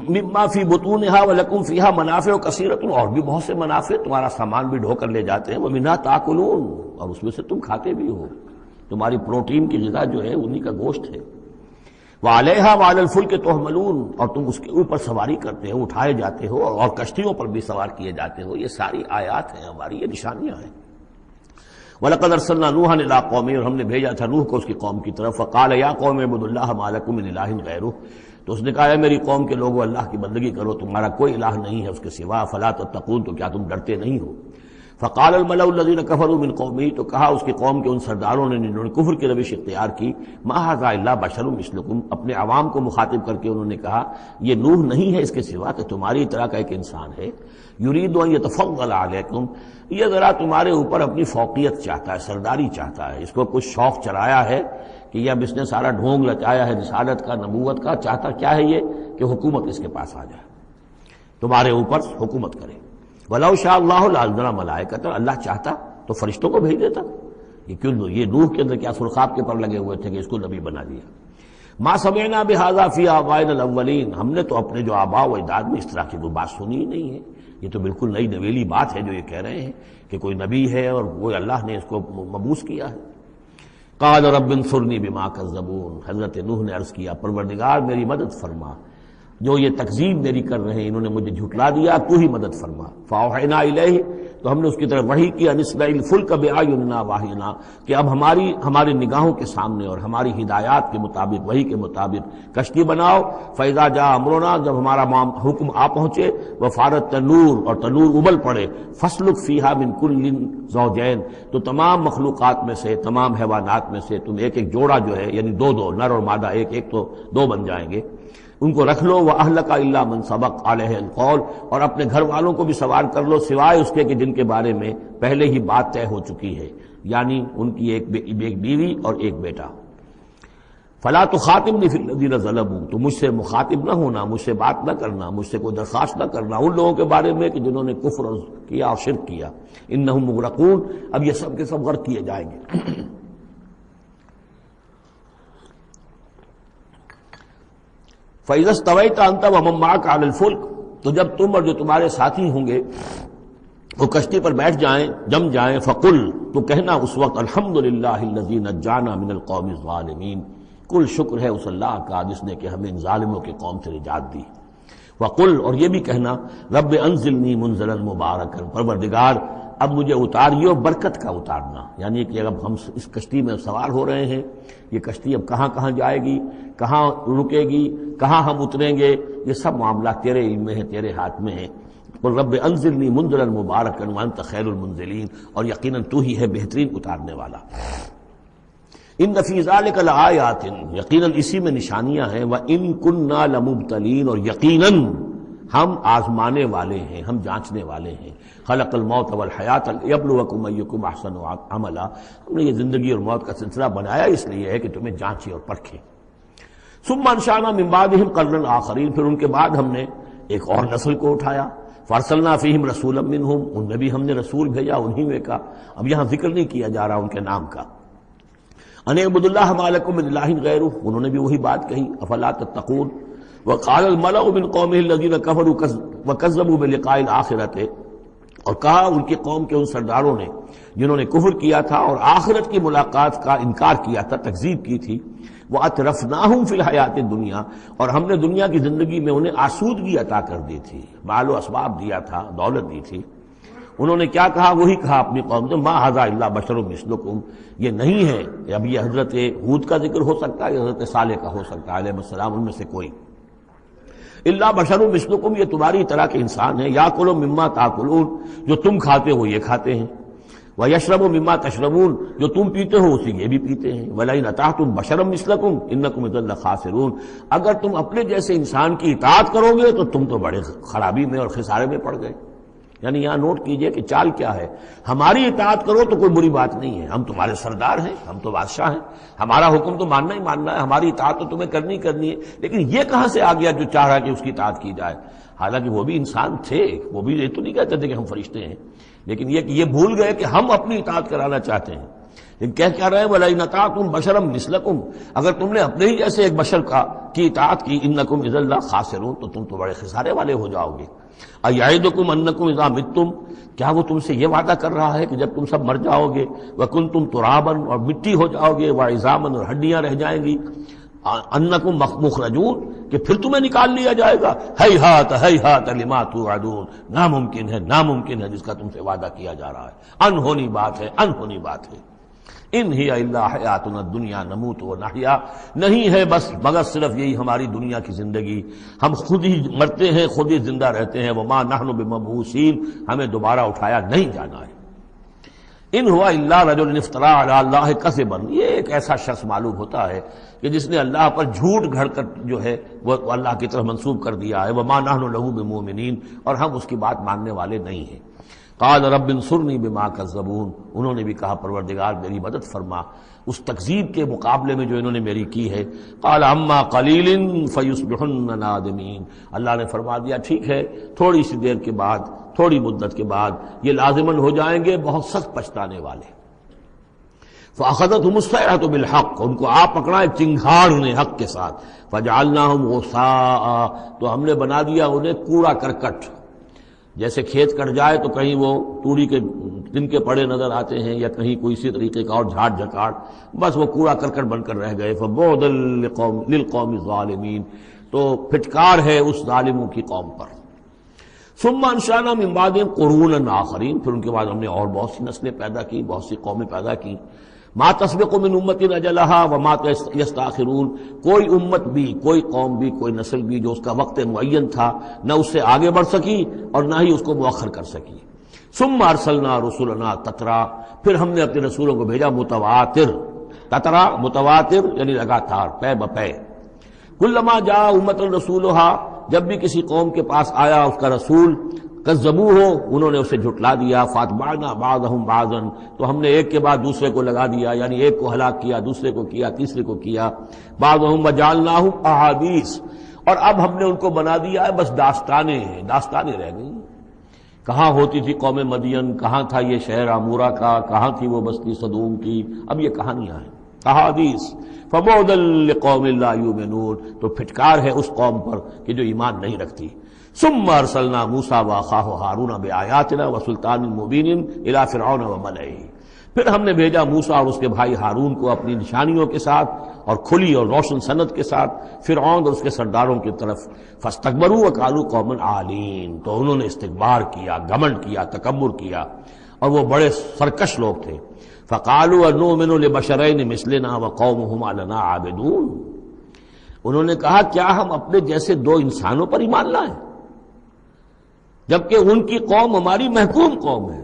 مما فی بطونہا ولکم فیہا منافع کثیرۃ، اور بھی بہت سے منافع، تمہارا سامان بھی ڈھو کر لے جاتے ہیں، ومنھا تاکلون، اور اس میں سے تم کھاتے بھی ہو، تمہاری پروٹین کی غذا جو ہے انہی کا گوشت ہے، وعلیہا وعلی الفلک تحملون، اور تم اس کے اوپر سواری کرتے ہو، اٹھائے جاتے ہو، اور کشتیوں پر بھی سوار کیے جاتے ہو۔ یہ ساری آیات ہیں ہماری، یہ نشانیاں ہیں۔ وَلَقَدْ أَرْسَلْنَا نُوحًا إِلَىٰ قَوْمِهِ، اور ہم نے بھیجا تھا نوح کو اس کی قوم کی طرف، فَقَالَ يَا قَوْمِ اعْبُدُوا اللَّهَ مَا لَكُم مِّنْ إِلَٰهٍ غَيْرُهُ، تو اس نے کہا ہے میری قوم کے لوگوں اللہ کی بندگی کرو، تمہارا کوئی الہ نہیں ہے اس کے سوا، فَلَا تَتَّقُونَ، تو کیا تم ڈرتے نہیں ہو؟ فقال الملأ الذين كفروا من قومه، تو کہا اس کی قوم کے ان سرداروں نے جنہوں نے کفر کی روش اختیار کی، ما هذا الا بشر مثلكم، اپنے عوام کو مخاطب کر کے انہوں نے کہا یہ نوح نہیں ہے اس کے سوا کہ تمہاری طرح کا ایک انسان ہے، یرید ان يتفضل علیکم، یہ ذرا تمہارے اوپر اپنی فوقیت چاہتا ہے، سرداری چاہتا ہے، اس کو کچھ شوق چرایا ہے کہ یہ اب اس نے سارا ڈھونگ رچایا ہے رسالت کا، نبوت کا، چاہتا کیا ہے یہ کہ حکومت اس کے پاس آ جائے، تمہارے اوپر حکومت کرے۔ وَلَوْ شَاءَ اللَّهُ لَأَنزَلَ مَلَائِكَةً، اللہ چاہتا تو فرشتوں کو بھیج دیتا، یہ کیوں، یہ نوح کے اندر کیا سرخاب کے پر لگے ہوئے تھے کہ اس کو نبی بنا دیا۔ مَا سَمِعْنَا بِهَذَا فِي آبَائِنَا الْأَوَّلِينَ، ہم نے تو اپنے جو آباء و اجداد میں اس طرح کی کوئی بات سنی ہی نہیں ہے، یہ تو بالکل نئی نویلی بات ہے جو یہ کہہ رہے ہیں کہ کوئی نبی ہے اور وہ اللہ نے اس کو مبعوث کیا ہے۔ قَالَ رَبِّ انصُرْنِی بِمَا كَذَّبُونِ، حضرت نوح نے عرض کیا پروردگار میری مدد فرما، جو یہ تکذیب میری کر رہے ہیں، انہوں نے مجھے جھٹلا دیا، تو ہی مدد فرما۔ فاوحینا الیہ، تو ہم نے اس کی طرف وحی کیا، نصنع الفلک بأعیننا واحینا، کہ اب ہماری نگاہوں کے سامنے اور ہماری ہدایات کے مطابق، وحی کے مطابق کشتی بناؤ، فاذا جاء امرنا، جب ہمارا حکم آ پہنچے، وفارت تنور، اور تنور ابل پڑے، فاسلک فیہا من کل زوجین، تو تمام مخلوقات میں سے، تمام حیوانات میں سے تم ایک ایک جوڑا جو ہے، یعنی دو نر اور مادہ ایک ایک تو دو بن جائیں گے، ان کو رکھ لو، وَأَهْلَكَ إِلَّا مَنْ سَبَقَ عَلَيْهِ الْقَوْلُ، اور اپنے گھر والوں کو بھی سوار کر لو سوائے اس کے کہ جن کے بارے میں پہلے ہی بات طے ہو چکی ہے، یعنی ان کی ایک بیوی اور ایک بیٹا۔ فَلَا تُخَاطِبْنِي فِي الَّذِينَ ظَلَمُوا، تو مجھ سے مخاطب نہ ہونا، مجھ سے بات نہ کرنا، مجھ سے کوئی درخواست نہ کرنا ان لوگوں کے بارے میں کہ جنہوں نے کفر کیا اور شرک کیا، إِنَّهُمْ مُغْرَقُونَ، اب یہ سب کے سب غرق کیے جائیں گے۔ فَإِذَا اسْتَوَيْتَ أَنْتَ وَمَن مَّعَكَ عَلَى الْفُلْكِ، تو جب تم اور جو تمہارے ساتھی ہوں گے وہ کشتی پر بیٹھ جائیں، جم جائیں، فَقُلْ، تو کہنا اس وقت الحمدللہ الذی نجانا من القوم الظالمین، کل شکر ہے اس اللہ کا جس نے کہ ہمیں ان ظالموں کی قوم سے نجات دی۔ وَقُلْ، اور یہ بھی کہنا رب انزلنی منزلا مبارکا، پروردگار اب مجھے اتاریو برکت کا اتارنا، یعنی کہ اب ہم اس کشتی میں سوار ہو رہے ہیں، یہ کشتی اب کہاں کہاں جائے گی، کہاں رکے گی، کہاں ہم اتریں گے، یہ سب معاملات تیرے علم میں ہیں، تیرے ہاتھ میں ہیں۔ قل رب انزلنی منزلا مبارکا وانت خیر المنزلین، اور یقیناً تو ہی ہے بہترین اتارنے والا۔ ان فی ذلک لآیات، یقیناً اسی میں نشانیاں ہیں، وان کنا لمبتلین، اور یقیناً ہم آزمانے والے ہیں، ہم جانچنے والے ہیں۔ خلق الموت والحیات لیبلوکم ایکم احسن عملا، ہم نے یہ زندگی اور موت کا سلسلہ بنایا اس لیے ہے کہ تمہیں جانچے اور پرکھے۔ ثم انشأنا من بعدهم قرنا آخرین، پھر ان کے بعد ہم نے ایک اور نسل کو اٹھایا، فارسلنا فیہم رسولا منہم، ان میں بھی ہم نے رسول بھیجا انہی میں کا، اب یہاں ذکر نہیں کیا جا رہا ان کے نام کا۔ ان اعبدوا اللہ ما لکم من الہ غیرہ، انہوں نے بھی وہی بات کہی، افلا تتقون۔ وقال الملأ من قومه الذين كفروا وكذبوا بلقاء الآخرة، اور کہا ان کی قوم کے ان سرداروں نے جنہوں نے کفر کیا تھا اور آخرت کی ملاقات کا انکار کیا تھا، تکذیب کی تھی، وَأَتْرَفْنَاهُمْ فِي الْحَيَاةِ الدُّنْيَا، اور ہم نے دنیا کی زندگی میں انہیں آسودگی عطا کر دی تھی، مال و اسباب دیا تھا، دولت دی تھی۔ انہوں نے کیا کہا، وہی کہا اپنی قوم سے، مَا هَذَا إِلَّا بَشَرٌ مِثْلُكُمْ، یہ نہیں ہے، اب یہ حضرت ہود کا ذکر ہو سکتا ہے، یا حضرت صالح کا ہو سکتا ہے علیہ السلام، ان میں سے کوئی۔ اللہ بشر مثلکم، یہ تمہاری طرح کے انسان ہیں، یاکل مما تاکلون، جو تم کھاتے ہو یہ کھاتے ہیں، ویشرب مما تشربون، جو تم پیتے ہو اسی یہ بھی پیتے ہیں، ولئن اطعتم بشرا مثلکم انکم اذا لخاسرون، اگر تم اپنے جیسے انسان کی اطاعت کرو گے تو تم تو بڑے خرابی میں اور خسارے میں پڑ گئے۔ یعنی یہاں نوٹ کیجئے کہ چال کیا ہے، ہماری اطاعت کرو تو کوئی بری بات نہیں ہے، ہم تمہارے سردار ہیں، ہم تو بادشاہ ہیں، ہمارا حکم تو ماننا ہی ماننا ہے، ہماری اطاعت تو تمہیں کرنی ہے، لیکن یہ کہاں سے آ گیا جو چاہ رہا کہ اس کی اطاعت کی جائے؟ حالانکہ وہ بھی انسان تھے، وہ بھی یہ تو نہیں کہتے تھے کہ ہم فرشتے ہیں، لیکن یہ کہ یہ بھول گئے کہ ہم اپنی اطاعت کرانا چاہتے ہیں۔ لیکن کہہ کیا رہے ہیں وَلَئِنْ أَطَعْتُمْ بَشَرًا مِثْلَكُمْ، اگر تم نے اپنے ہی جیسے ایک بشر کی اطاعت کی إِنَّكُمْ إِذًا لَخَاسِرُونَ، تو تم تو بڑے خسارے والے ہو جاؤ گے۔ أَيَعِدُكُمْ أَنَّكُمْ إِذَا مِتُّمْ، کیا وہ تم سے یہ وعدہ کر رہا ہے کہ جب تم سب مر جاؤ گے وَكُنْتُمْ تُرَابًا، اور مٹی ہو جاؤ گے، وَعِظَامًا، اور ہڈیاں رہ جائیں گی، أَنَّكُمْ مُخْرَجُونَ، کہ پھر تمہیں نکال لیا جائے گا، ہیہات ہیہات لما توعدون، ناممکن ہے ناممکن ہے جس کا تم سے وعدہ کیا جا رہا ہے، انہونی بات ہے انہونی بات ہے۔ ان ہی الا حیاتنا الدنیا نموت و نحیا، نہیں ہے بس مگر صرف یہی ہماری دنیا کی زندگی، ہم خود ہی مرتے ہیں خود ہی زندہ رہتے ہیں، وما نحن بمبعوثین، ہمیں دوبارہ اٹھایا نہیں جانا ہے۔ ان ہوا الا رجل افترى علی اللہ کذبا، یہ ایک ایسا شخص معلوم ہوتا ہے کہ جس نے اللہ پر جھوٹ گھڑ کر جو ہے وہ اللہ کی طرف منسوب کر دیا ہے، وما نحن له بمؤمنین، اور ہم اس کی بات ماننے والے نہیں ہیں۔ قال رب انصرنی بما کذبون، انہوں نے بھی کہا پروردگار میری مدد فرما اس تکذیب کے مقابلے میں جو انہوں نے میری کی ہے۔ قال اما قلیل فیصبحن نادمین، اللہ نے فرما دیا ٹھیک ہے تھوڑی سی دیر کے بعد، تھوڑی مدت کے بعد یہ لازماً ہو جائیں گے بہت سخت پچھتانے والے۔ فاخذتهم الصیحۃ بالحق، ان کو آپ پکڑا ایک چنگھاڑ انہیں حق کے ساتھ، فجعلناهم غثاء، تو ہم نے بنا دیا انہیں کوڑا کرکٹ، جیسے کھیت کٹ جائے تو کہیں وہ توڑی کے دن کے پڑے نظر آتے ہیں یا کہیں کوئی اسی طریقے کا اور جھاڑ جھکاڑ، بس وہ کوڑا کرکٹ بن کر رہ گئے۔ فبعدا للقوم الظالمین، تو پھٹکار ہے اس ظالموں کی قوم پر۔ ثم انشأنا من بعدهم قرونا آخرین، پھر ان کے بعد ہم نے اور بہت سی نسلیں پیدا کی، بہت سی قومیں پیدا کی۔ ما تسبق من امت اجلها وما یستاخرون، کوئی امت بھی کوئی قوم بھی کوئی نسل بھی جو اس کا وقت معین تھا نہ اس سے آگے بڑھ سکی اور نہ ہی اس کو مؤخر کر سکی۔ ثم ارسلنا رسلنا تترا، پھر ہم نے اپنے رسولوں کو بھیجا متواتر، تترا متواتر یعنی لگاتار پے بپے۔ کلما جاء امۃ رسولها، جب بھی کسی قوم کے پاس آیا اس کا رسول، کذبوہ، انہوں نے اسے جھٹلا دیا، فاتبعنا بعضهم بعضا، تو ہم نے ایک کے بعد دوسرے کو لگا دیا، یعنی ایک کو ہلاک کیا، دوسرے کو کیا، تیسرے کو کیا۔ بعضهم وجعلناهم احادیث، اور اب ہم نے ان کو بنا دیا ہے بس داستانیں رہ گئی۔ کہاں ہوتی تھی قوم مدین، کہاں تھا یہ شہر عمورہ کا، کہاں تھی وہ بستی صدوم کی، اب یہ کہانیاں ہیں احادیث۔ فبعدا لقوم لا یؤمنون، تو پھٹکار ہے اس قوم پر کہ جو ایمان نہیں رکھتی۔ ثم ارسلنا موسیٰ واخاہ ہارون بآیاتنا وسلطان مبین الی فرعون وملئہ، پھر ہم نے بھیجا موسیٰ اور اس کے بھائی ہارون کو اپنی نشانیوں کے ساتھ اور کھلی اور روشن سند کے ساتھ فرعون اور اس کے سرداروں کی طرف۔ فاستکبروا وقالوا قوم عالین، تو انہوں نے استکبار کیا، گھمنڈ کیا، تکبر کیا، اور وہ بڑے سرکش لوگ تھے۔ فقالوا انؤمن لبشرین مثلنا وقومهما لنا عابدون، انہوں نے کہا کیا ہم اپنے جیسے دو انسانوں پر ایمان لائیں جبکہ ان کی قوم ہماری محکوم قوم ہے۔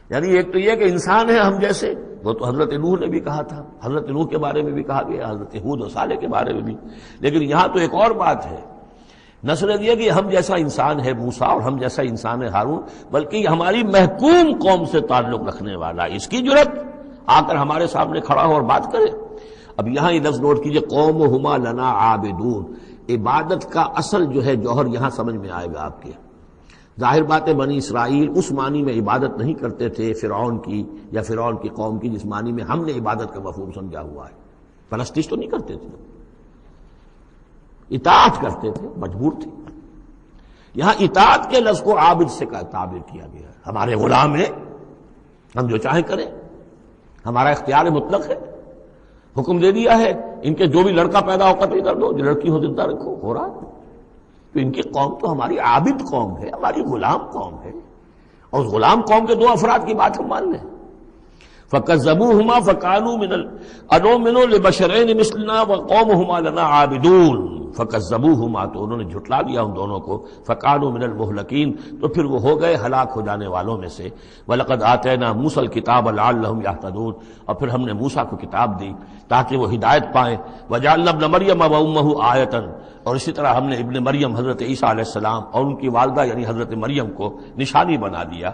یعنی ایک تو یہ کہ انسان ہے ہم جیسے، وہ تو حضرت نوح نے بھی کہا تھا، حضرت نوح کے بارے میں بھی کہا گیا، حضرت ہود و صالح کے بارے میں بھی، لیکن یہاں تو ایک اور بات ہے، نہ صرف یہ کہ ہم جیسا انسان ہے موسیٰ اور ہم جیسا انسان ہے ہارون، بلکہ یہ ہماری محکوم قوم سے تعلق رکھنے والا، اس کی جرت آ کر ہمارے سامنے کھڑا ہو اور بات کرے۔ اب یہاں یہ لفظ نوٹ کیجئے، قومہما لنا عابدون، عبادت کا اصل جو ہے جوہر یہاں سمجھ میں آئے گا آپ کے۔ ظاہر بات ہے بنی اسرائیل اس معنی میں عبادت نہیں کرتے تھے فرعون کی یا فرعون کی قوم کی جس معنی میں ہم نے عبادت کا مفہوم سمجھا ہوا ہے، پرستش تو نہیں کرتے تھے، اطاعت کرتے تھے، مجبور تھے۔ یہاں اطاعت کے لفظ کو عابد سے تعبیر کیا گیا ہے، ہمارے غلام ہیں، ہم جو چاہیں کریں، ہمارا اختیار مطلق ہے، حکم دے دیا ہے ان کے جو بھی لڑکا پیدا ہو قتل کر دو، جو لڑکی ہو زندہ رکھو، ہو رہا ہے۔ تو ان کی قوم تو ہماری عابد قوم ہے، ہماری غلام قوم ہے، اور اس غلام قوم کے دو افراد کی بات ہم مان لیں۔ فَكَذَّبُوهُمَا فَكَانُوا أَنُؤْمِنُ لِبَشَرَيْنِ مِثْلِنَا وَقَوْمُهُمَا لَنَا عَابِدُونَ، فَكَذَّبُوهُمَا، تو انہوں نے جھٹلا دیا ان دونوں کو، فَكَانُوا مِنَ الْمُهْلَكِينَ، تو پھر وہ ہو گئے ہلاک ہو جانے والوں میں سے۔ وَلَقَدْ آتَيْنَا مُوسَى الْكِتَابَ لَعَلَّهُمْ يَهْتَدُونَ، اور پھر ہم نے موسیٰ کو کتاب دی تاکہ وہ ہدایت پائیں۔ وَجَعَلْنَا ابْنَ مَرْيَمَ وَأُمَّهُ آیَةً، اور اسی طرح ہم نے ابن مریم حضرت عیسیٰ علیہ السلام اور ان کی والدہ یعنی حضرت مریم کو نشانی بنا دیا۔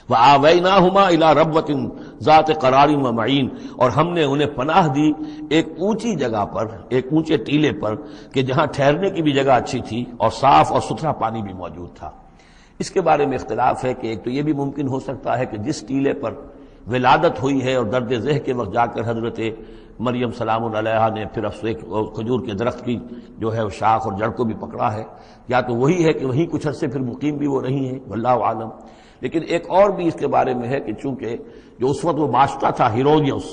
وَآوَيْنَاهُمَا إِلَىٰ رَبْوَةٍ ذَاتِ قَرَارٍ وَمَعِينٍ، اور ہم نے انہیں پناہ دی ایک اونچی جگہ پر، ایک اونچے ٹیلے پر کہ جہاں ٹھہرنے کی بھی جگہ اچھی تھی اور صاف اور ستھرا پانی بھی موجود تھا۔ اس کے بارے میں اختلاف ہے کہ ایک تو یہ بھی ممکن ہو سکتا ہے کہ جس ٹیلے پر ولادت ہوئی ہے اور درد ذہ کے وقت جا کر حضرت مریم سلام علیہا نے پھر کھجور کے درخت کی جو ہے وہ شاخ اور جڑ کو بھی پکڑا ہے، یا تو وہی ہے کہ وہیں کچھ عرصے پھر مقیم بھی وہ رہی ہیں، واللہ عالم۔ لیکن ایک اور بھی اس کے بارے میں ہے کہ چونکہ جو اس وقت وہ بادشاہ تھا ہیرودیوس،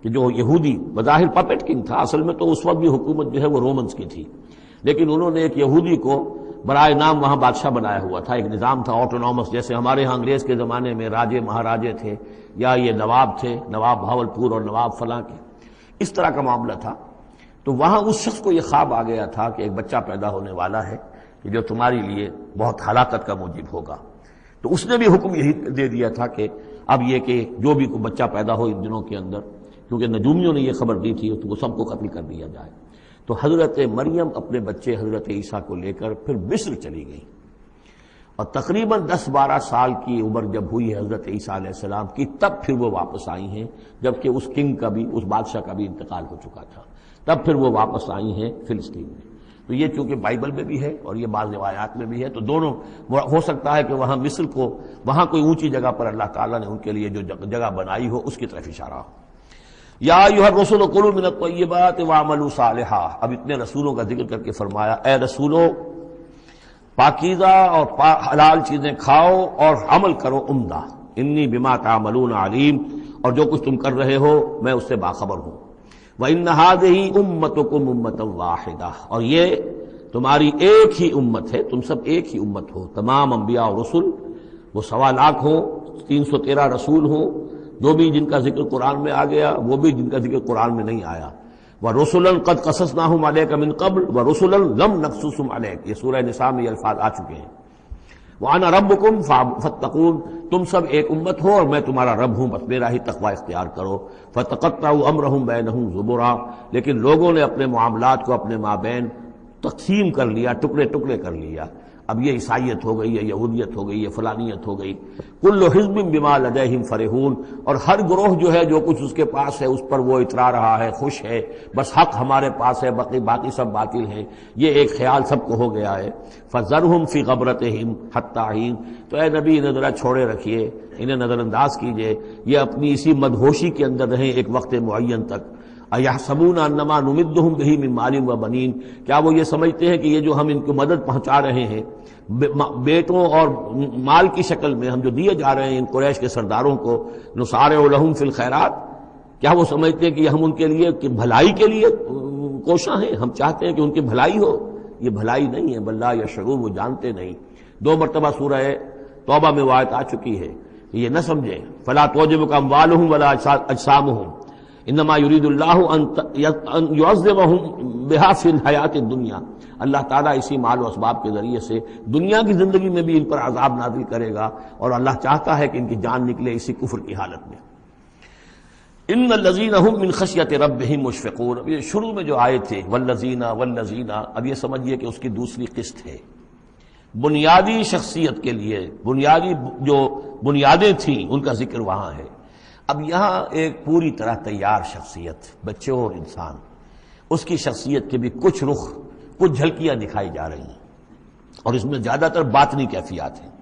کہ جو یہودی بظاہر پپٹ کنگ تھا، اصل میں تو اس وقت بھی حکومت جو ہے وہ رومنز کی تھی، لیکن انہوں نے ایک یہودی کو برائے نام وہاں بادشاہ بنایا ہوا تھا۔ ایک نظام تھا آٹونومس، جیسے ہمارے ہاں انگریز کے زمانے میں راجے مہاراجے تھے، یا یہ نواب تھے، نواب بھاولپور اور نواب فلاں کے، اس طرح کا معاملہ تھا۔ تو وہاں اس شخص کو یہ خواب آ گیا تھا کہ ایک بچہ پیدا ہونے والا ہے کہ جو تمہاری لیے بہت ہلاکت کا موجب ہوگا۔ تو اس نے بھی حکم یہی دے دیا تھا کہ اب یہ کہ جو بھی کوئی بچہ پیدا ہو ان دنوں کے اندر، کیونکہ نجومیوں نے یہ خبر دی تھی تو وہ سب کو قتل کر دیا جائے۔ تو حضرت مریم اپنے بچے حضرت عیسیٰ کو لے کر پھر مصر چلی گئی، اور تقریباً 10-12 سال کی عمر جب ہوئی ہے حضرت عیسیٰ علیہ السلام کی، تب پھر وہ واپس آئی ہیں، جبکہ اس کنگ کا بھی، اس بادشاہ کا بھی انتقال ہو چکا تھا، تب پھر وہ واپس آئی ہیں فلسطین میں۔ تو یہ چونکہ بائبل میں بھی ہے اور یہ بعض روایات میں بھی ہے، تو دونوں ہو سکتا ہے کہ وہاں مصر کو، وہاں کوئی اونچی جگہ پر اللہ تعالیٰ نے ان کے لیے جو جگہ بنائی ہو اس کی طرف اشارہ ہو۔ یا ایھا الرسل کلوا من الطیبات واعملوا صالحا، اب اتنے رسولوں کا ذکر کر کے فرمایا اے رسولو پاکیزہ اور حلال چیزیں کھاؤ اور عمل کرو عمدہ، انی بما تعملون علیم، اور جو کچھ تم کر رہے ہو میں اس سے باخبر ہوں۔ وَإِنَّ هَٰذِهِ أُمَّتُكُمْ أُمَّةً وَاحِدَةً، اور یہ تمہاری ایک ہی امت ہے، تم سب ایک ہی امت ہو۔ تمام انبیاء اور رسل، وہ 1.25 لاکھ ہوں، 313 رسول ہوں، جو بھی جن کا ذکر قرآن میں آ گیا، وہ بھی جن کا ذکر قرآن میں نہیں آیا۔ وَرُسُلًا قَدْ قَصَصْنَاهُمْ عَلَيْكَ مِن قَبْلُ وَرُسُلًا لَمْ نَقْصُصْهُمْ عَلَيْكَ، یہ سورہ نساء میں یہ الفاظ آ چکے ہیں۔ وَأَنَا رَبُّكُمْ فَاتَّقُونِ، تم سب ایک امت ہو اور میں تمہارا رب ہوں، بس میرا ہی تقوی اختیار کرو۔ فَتَقَطَّعُوا أَمْرَهُمْ بَيْنَهُمْ زُبُرًا، لیکن لوگوں نے اپنے معاملات کو اپنے مابین تقسیم کر لیا، ٹکڑے ٹکڑے کر لیا۔ اب یہ عیسائیت ہو گئی، یہ یہودیت ہو گئی، یہ فلانیت ہو گئی۔ کل حزب بما لدیہم فرحون، اور ہر گروہ جو ہے جو کچھ اس کے پاس ہے اس پر وہ اترا رہا ہے، خوش ہے، بس حق ہمارے پاس ہے، باقی سب باطل ہیں، یہ ایک خیال سب کو ہو گیا ہے۔ فذرہم فی غبرتہم حتی حین، تو اے نبی انہیں ذرا چھوڑے رکھیے، انہیں نظر انداز کیجئے، یہ اپنی اسی مدہوشی کے اندر رہیں ایک وقت معین تک۔ اَیَحْسَبُونَ أَنَّمَا نُمِدُّهُم بِهِ مِن مَالٍ وَبَنِینَ، کیا وہ یہ سمجھتے ہیں کہ یہ جو ہم ان کو مدد پہنچا رہے ہیں بیٹوں اور مال کی شکل میں، ہم جو دیے جا رہے ہیں ان قریش کے سرداروں کو، نُسَارِعُ لَهُم فِی الْخَیرَات، کیا وہ سمجھتے ہیں کہ ہم ان کے لیے کہ بھلائی کے لیے کوشاں ہیں، ہم چاہتے ہیں کہ ان کی بھلائی ہو؟ یہ بھلائی نہیں ہے، بل لا یشعرون، وہ جانتے نہیں۔ 2 مرتبہ سورہ توبہ میں وہ آیت آ چکی ہے کہ یہ نہ سمجھیں، فلا تعجبک اموالہم ولا اجسامہم انما یرید اللہ ان یعذبہم بہا فی الحیات الدنیا، اللہ تعالیٰ اسی مال و اسباب کے ذریعے سے دنیا کی زندگی میں بھی ان پر عذاب نازل کرے گا، اور اللہ چاہتا ہے کہ ان کی جان نکلے اسی کفر کی حالت میں۔ ان الذین هم من خشیۃ ربہم مشفقون، اب یہ شروع میں جو آئے تھے والذین، اب یہ سمجھیے کہ اس کی دوسری قسط ہے۔ بنیادی شخصیت کے لیے بنیادی جو بنیادیں تھیں ان کا ذکر وہاں ہے۔ اب یہاں ایک پوری طرح تیار شخصیت، بچے اور انسان، اس کی شخصیت کے بھی کچھ رخ، کچھ جھلکیاں دکھائی جا رہی ہیں، اور اس میں زیادہ تر باطنی کیفیات ہیں۔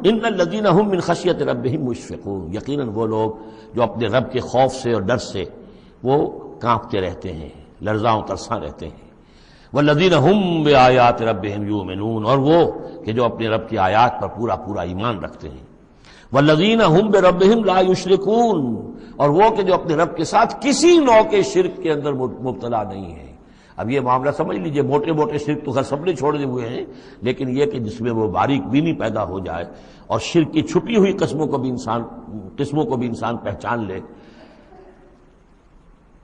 ان الذین هم من خشیۃ ربہم مشفقون، یقیناً وہ لوگ جو اپنے رب کے خوف سے اور ڈر سے وہ کانپتے رہتے ہیں، لرزاں ترساں رہتے ہیں۔ والذین هم بآیات ربہم یؤمنون، اور وہ کہ جو اپنے رب کی آیات پر پورا ایمان رکھتے ہیں۔ والذین هم بربہم لا یشرکون، اور وہ کہ جو اپنے رب کے ساتھ کسی نوع کے شرک کے اندر مبتلا نہیں ہے۔ اب یہ معاملہ سمجھ لیجئے، موٹے موٹے شرک تو خیر سب نے چھوڑے ہوئے ہیں، لیکن یہ کہ جس میں وہ باریک بینی پیدا ہو جائے اور شرک کی چھپی ہوئی قسموں کو بھی انسان پہچان لے۔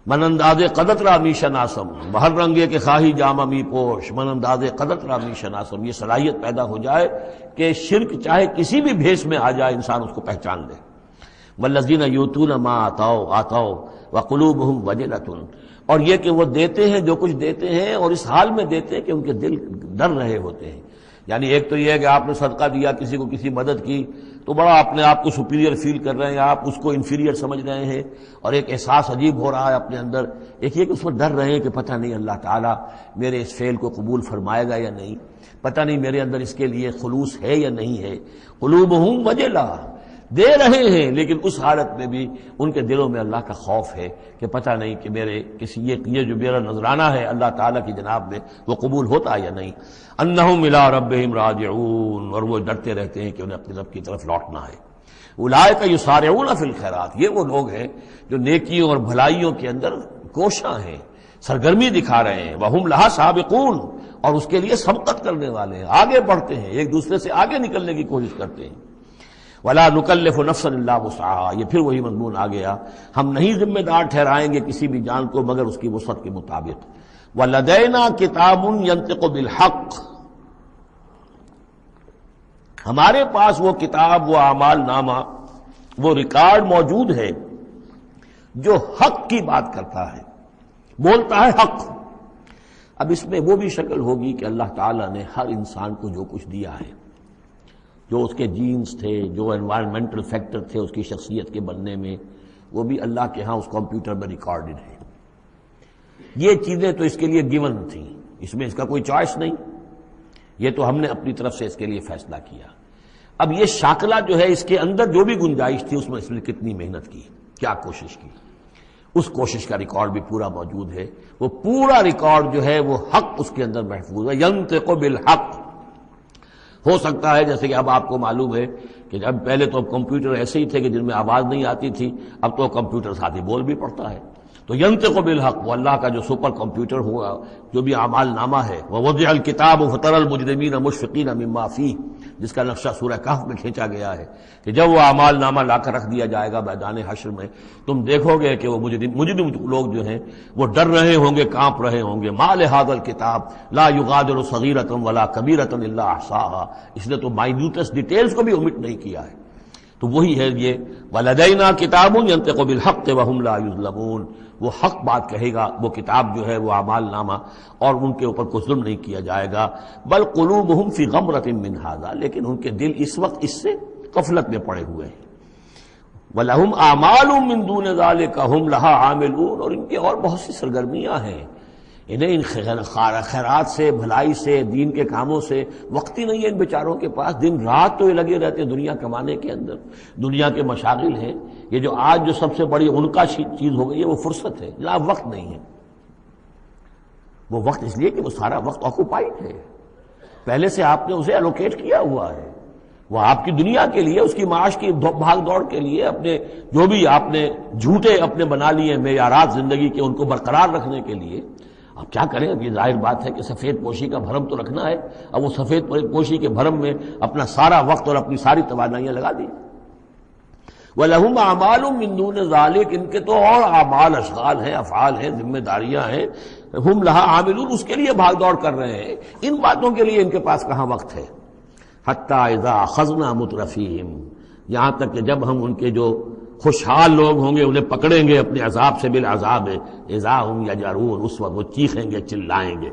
من انداز قدرت را می شناسم، بہر رنگے کے خواہی جامہ می پوش، من انداز قدرت را می شناسم، یہ صلاحیت پیدا ہو جائے کہ شرک چاہے کسی بھی بھیس میں آ جائے انسان اس کو پہچان لے۔ والذین یؤتون ما آتوا وقلوبہم وجلۃ، اور یہ کہ وہ دیتے ہیں جو کچھ دیتے ہیں اور اس حال میں دیتے ہیں کہ ان کے دل ڈر رہے ہوتے ہیں۔ یعنی ایک تو یہ ہے کہ آپ نے صدقہ دیا، کسی کو کسی مدد کی، تو بڑا اپنے آپ کو سپیریئر فیل کر رہے ہیں، آپ اس کو انفیریئر سمجھ رہے ہیں، اور ایک احساس عجیب ہو رہا ہے اپنے اندر۔ ایک یہ کہ اس میں ڈر رہے ہیں کہ پتہ نہیں اللہ تعالیٰ میرے اس فعل کو قبول فرمائے گا یا نہیں، پتہ نہیں میرے اندر اس کے لیے خلوص ہے یا نہیں ہے۔ قلوبہم وجلہ، دے رہے ہیں، لیکن اس حالت میں بھی ان کے دلوں میں اللہ کا خوف ہے کہ پتہ نہیں کہ میرے کسی یہ جو میرا نذرانہ ہے اللہ تعالیٰ کی جناب میں وہ قبول ہوتا یا نہیں۔ انہم الی ربہم راجعون، اور وہ ڈرتے رہتے ہیں کہ انہیں اپنے رب کی طرف لوٹنا ہے۔ اولئک یسارعون فی الخیرات، یہ وہ لوگ ہیں جو نیکیوں اور بھلائیوں کے اندر کوشاں ہیں، سرگرمی دکھا رہے ہیں، وہم لہا سابقون، اور اس کے لیے سبقت کرنے والے ہیں، آگے بڑھتے ہیں، ایک دوسرے سے آگے نکلنے کی کوشش کرتے ہیں۔ ولا نکلف نفسا الا وسعها، یہ پھر وہی مضمون آ گیا، ہم نہیں ذمہ دار ٹھہرائیں گے کسی بھی جان کو مگر اس کی وسعت کے مطابق۔ ولدینا کتاب ینطق بالحق، ہمارے پاس وہ کتاب، وہ اعمال نامہ، وہ ریکارڈ موجود ہے جو حق کی بات کرتا ہے، بولتا ہے حق۔ اب اس میں وہ بھی شکل ہوگی کہ اللہ تعالیٰ نے ہر انسان کو جو کچھ دیا ہے، جو اس کے جینز تھے، جو انوائرمنٹل فیکٹر تھے اس کی شخصیت کے بننے میں، وہ بھی اللہ کے ہاں اس کمپیوٹر میں ریکارڈڈ ہے۔ یہ چیزیں تو اس کے لیے گیون تھیں، اس میں اس کا کوئی چوائس نہیں، یہ تو ہم نے اپنی طرف سے اس کے لیے فیصلہ کیا۔ اب یہ شاکلہ جو ہے، اس کے اندر جو بھی گنجائش تھی اس میں اس نے کتنی محنت کی، کیا کوشش کی، اس کوشش کا ریکارڈ بھی پورا موجود ہے۔ وہ پورا ریکارڈ جو ہے وہ حق اس کے اندر محفوظ ہے، ینطق بالحق۔ ہو سکتا ہے جیسے کہ اب آپ کو معلوم ہے کہ جب پہلے تو کمپیوٹر ایسے ہی تھے کہ جن میں آواز نہیں آتی تھی، اب تو کمپیوٹر ساتھ ہی بول بھی پڑتا ہے، تو ینطق بالحق، وہ اللہ کا جو سپر کمپیوٹر ہوا، جو بھی اعمال نامہ ہے، ووضع الکتاب فتری المجرمین مشفقین مما فیہ، جس کا نقشہ سورہ کہف میں کھینچا گیا ہے کہ جب وہ اعمال نامہ لا کر رکھ دیا جائے گا میدان حشر میں، تم دیکھو گے کہ وہ مجرم لوگ جو ہیں وہ ڈر رہے ہوں گے، کانپ رہے ہوں گے، ما لہذا الکتاب لا یغادر صغیرۃ ولا کبیرۃ الا احصاها، اس نے تو مائنیوٹس ڈیٹیلز کو بھی omit نہیں کیا ہے۔ تو وہی ہے یہ ولدینا کتاب ینطق بالحق وہم لا یظلمون، وہ حق بات کہے گا، وہ کتاب جو ہے وہ اعمال نامہ، اور ان کے اوپر کوئی ظلم نہیں کیا جائے گا۔ بل قلوبہم فی غمرۃ من ھذا، لیکن ان کے دل اس وقت اس سے غفلت میں پڑے ہوئے ہیں۔ وَلَهُمْ أَعْمَالٌ مِّن دُونِ ذَلِكَ هُمْ لَهَا عَامِلُونَ، اور ان کی اور بہت سی سرگرمیاں ہیں، انہیں ان خیرات سے، بھلائی سے، دین کے کاموں سے وقت ہی نہیں ہے ان بیچاروں کے پاس، دن رات تو یہ لگے رہتے ہیں دنیا کمانے کے اندر، دنیا کے مشاغل ہیں۔ یہ جو آج جو سب سے بڑی ان کا چیز ہو گئی ہے وہ فرصت ہے، جناب وقت نہیں ہے۔ وہ وقت اس لیے کہ وہ سارا وقت آکوپائڈ ہے، پہلے سے آپ نے اسے الوکیٹ کیا ہوا ہے، وہ آپ کی دنیا کے لیے، اس کی معاش کی بھاگ دوڑ کے لیے، اپنے جو بھی آپ نے جھوٹے اپنے بنا لیے معیارات زندگی کے، ان کو برقرار رکھنے کے لیے۔ اب کیا کریں، اب یہ ظاہر بات ہے کہ سفید پوشی کا بھرم تو رکھنا ہے، اب وہ سفید پوشی کے بھرم میں اپنا سارا وقت اور اپنی ساری توانائیاں لگا دی۔ وَلَهُمْ أَعْمَالٌ مِّن دُونِ ذَلِكَ، ان کے تو اور اعمال، اشغال ہیں، افعال ہیں، ذمہ داریاں ہیں، ہم لہا عاملون، اس کے لیے بھاگ دوڑ کر رہے ہیں، ان باتوں کے لیے ان کے پاس کہاں وقت ہے۔ حَتَّى إِذَا أَخَذْنَا مُتْرَفِيهِمْ، یہاں تک کہ جب ہم ان کے جو خوشحال لوگ ہوں گے انہیں پکڑیں گے اپنے عذاب سے، بالعذاب اذا ہم یجرون، اس وقت وہ چیخیں گے، چلائیں گے۔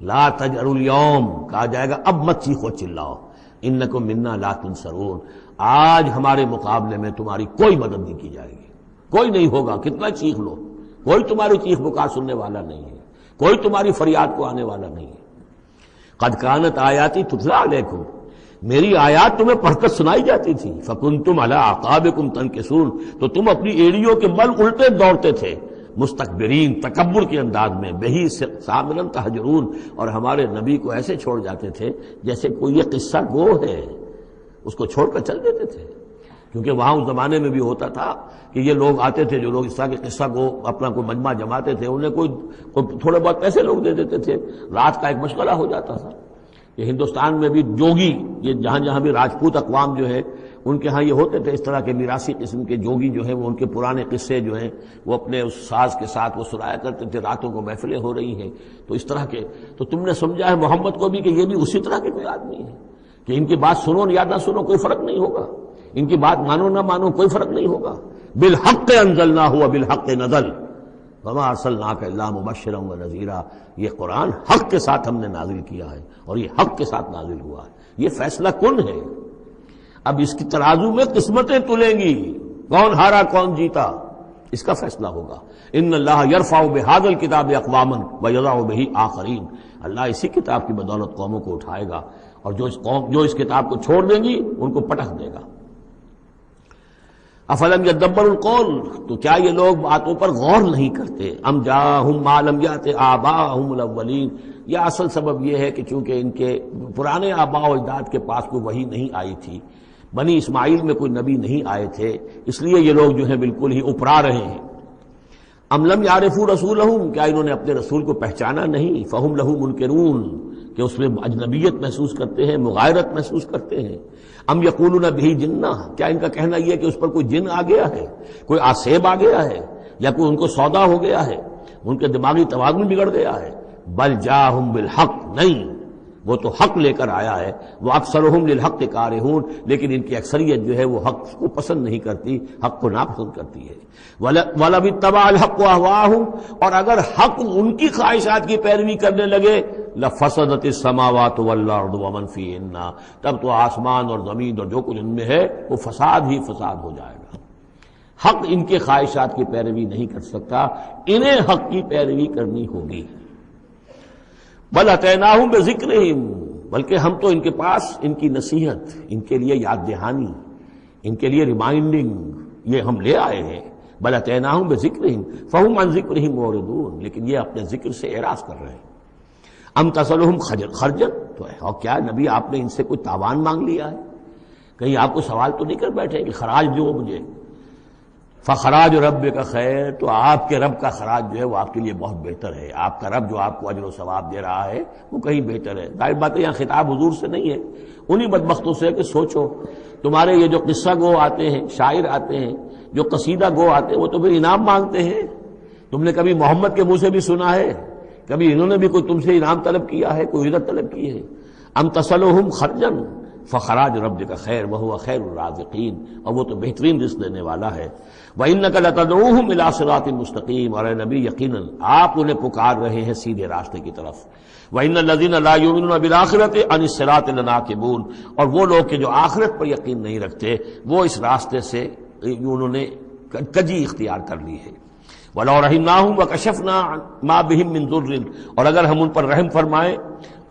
لا تجروا اليوم، کہا جائے گا اب مت چیخو چلاؤ، انکم منا لا تنصرون، آج ہمارے مقابلے میں تمہاری کوئی مدد نہیں کی جائے گی، کوئی نہیں ہوگا، کتنا چیخ لو، کوئی تمہاری چیخ پکار سننے والا نہیں ہے، کوئی تمہاری فریاد کو آنے والا نہیں ہے۔ قد کانت آیاتی تتلی علیکم، میری آیات تمہیں پڑھ کر سنائی جاتی تھی، فکنتم علی اعقابکم تنکسون، تو تم اپنی ایڑیوں کے بل الٹے دوڑتے تھے، مستکبرین، تکبر کے انداز میں، بہی سامنا تہجرون، اور ہمارے نبی کو ایسے چھوڑ جاتے تھے جیسے کوئی یہ قصہ گو ہے، اس کو چھوڑ کر چل دیتے تھے۔ کیونکہ وہاں اس زمانے میں بھی ہوتا تھا کہ یہ لوگ آتے تھے، جو لوگ اس طرح کے قصہ کو اپنا کوئی مجمع جماتے تھے، انہیں کوئی تھوڑے بہت پیسے لوگ دے دیتے تھے، رات کا ایک مشغلہ ہو جاتا تھا۔ یہ ہندوستان میں بھی جوگی، یہ جہاں جہاں بھی راجپوت اقوام جو ہے ان کے ہاں یہ ہوتے تھے، اس طرح کے میراثی قسم کے جوگی جو ہیں، وہ ان کے پرانے قصے جو ہیں وہ اپنے اس ساز کے ساتھ وہ سنایا کرتے تھے، راتوں کو محفلیں ہو رہی ہیں، تو اس طرح کے، تو تم نے سمجھا ہے محمد کو بھی کہ یہ بھی اسی طرح کے کوئی آدمی ہے کہ ان کی بات سنو یا نہ سنو کوئی فرق نہیں ہوگا، ان کی بات مانو نہ مانو کوئی فرق نہیں ہوگا۔ بالحق انزلناہ وبالحق نزل وما ارسلناک الا مبشرا ونذیرا، یہ قرآن حق کے ساتھ ہم نے نازل کیا ہے اور یہ حق کے ساتھ نازل ہوا ہے، یہ فیصلہ کن ہے۔ اب اس کی ترازو میں قسمتیں تلیں گی، کون ہارا کون جیتا، اس کا فیصلہ ہوگا۔ ان اللہ یرفع بہذا الکتاب اقواما ویضع بہ آخرین، اللہ اسی کتاب کی بدولت قوموں کو اٹھائے گا، اور جو اس کتاب کو چھوڑ دیں گی ان کو پٹخ دے گا۔ افلم یدبروا القول، تو کیا یہ لوگ باتوں پر غور نہیں کرتے؟ ام جاءہم ما لم یأت آباءہم الاولین، یہ اصل سبب یہ ہے کہ چونکہ ان کے پرانے آباء و اجداد کے پاس کوئی وحی نہیں آئی تھی، بنی اسماعیل میں کوئی نبی نہیں آئے تھے، اس لیے یہ لوگ جو ہیں بالکل ہی اپرا رہے ہیں۔ ام لم یعرفوا رسولہم، کیا انہوں نے اپنے رسول کو پہچانا نہیں؟ فہم لہ منکرون، کہ اس میں اجنبیت محسوس کرتے ہیں، مغایرت محسوس کرتے ہیں۔ ام یقولون بہ جنہ، کیا ان کا کہنا یہ ہے کہ اس پر کوئی جن آ گیا ہے، کوئی آسیب آ گیا ہے، یا کوئی ان کو سودا ہو گیا ہے، ان کے دماغی توازن بگڑ گیا ہے؟ بل جاءہم بالحق، نہیں، وہ تو حق لے کر آیا ہے۔ وہ اکثرہم للحق کارہون، لیکن ان کی اکثریت جو ہے وہ حق کو پسند نہیں کرتی، حق کو ناپسند کرتی ہے۔ وَلَوِ اتَّبَعَ الْحَقُّ أَهْوَاءَهُمْ، اور اگر حق ان کی خواہشات کی پیروی کرنے لگے، لَفَسَدَتِ السَّمَاوَاتُ وَالْأَرْضُ وَمَنْ فِيهِنَّ، تب تو آسمان اور زمین اور جو کچھ ان میں ہے وہ فساد ہی فساد ہو جائے گا۔ حق ان کے خواہشات کی پیروی نہیں کر سکتا، انہیں حق کی پیروی کرنی ہوگی۔ بل اتیناہم بذکرہم، بلکہ ہم تو ان کے پاس ان کی نصیحت، ان کے لیے یاد دہانی، ان کے لیے ریمائنڈنگ یہ ہم لے آئے ہیں۔ بل اتیناہم بذکرہم فہم عن ذکرہم معرضون، لیکن یہ اپنے ذکر سے اعراض کر رہے ہیں۔ ام تسألہم خرجا، تو اور کیا نبی آپ نے ان سے کوئی تاوان مانگ لیا ہے؟ کہیں آپ کو سوال تو نہیں کر بیٹھے کہ خراج دو مجھے؟ فخراج ربک خیر، تو آپ کے رب کا خراج جو ہے وہ آپ کے لیے بہت بہتر ہے۔ آپ کا رب جو آپ کو اجر و ثواب دے رہا ہے وہ کہیں بہتر ہے۔ ظاہر بات ہے یہاں خطاب حضور سے نہیں ہے، انہی بدبختوں سے کہ سوچو تمہارے یہ جو قصہ گو آتے ہیں، شاعر آتے ہیں، جو قصیدہ گو آتے ہیں، وہ تو پھر انعام مانگتے ہیں۔ تم نے کبھی محمد کے منہ سے بھی سنا ہے؟ کبھی انہوں نے بھی کوئی تم سے انعام طلب کیا ہے، کوئی اجرت طلب کی ہے؟ ام تسألہم خرجا فخراج ربک خیر وہو خیر الرازقین، اور وہ تو بہترین رزق دینے والا ہے۔ وَإِنَّكَ لَتَدْعُوهُمْ إِلَىٰ صِرَاطٍ مُسْتَقِيمٍ، اور اے نبی یقیناً آپ انہیں پکار رہے ہیں سیدھے راستے کی طرف۔ وَإِنَّ الَّذِينَ لَا يُؤْمِنُونَ بِالْآخِرَةِ عَنِ الصِّرَاطِ لَنَاكِبُونَ، اور وہ لوگ کہ جو آخرت پر یقین نہیں رکھتے وہ اس راستے سے انہوں نے کجی اختیار کر لی ہے۔ وَلَوْ رَحِمْنَاهُمْ وَكَشَفْنَا مَا بِهِمْ مِنْ ضُرٍّ، اور اگر ہم ان پر رحم فرمائیں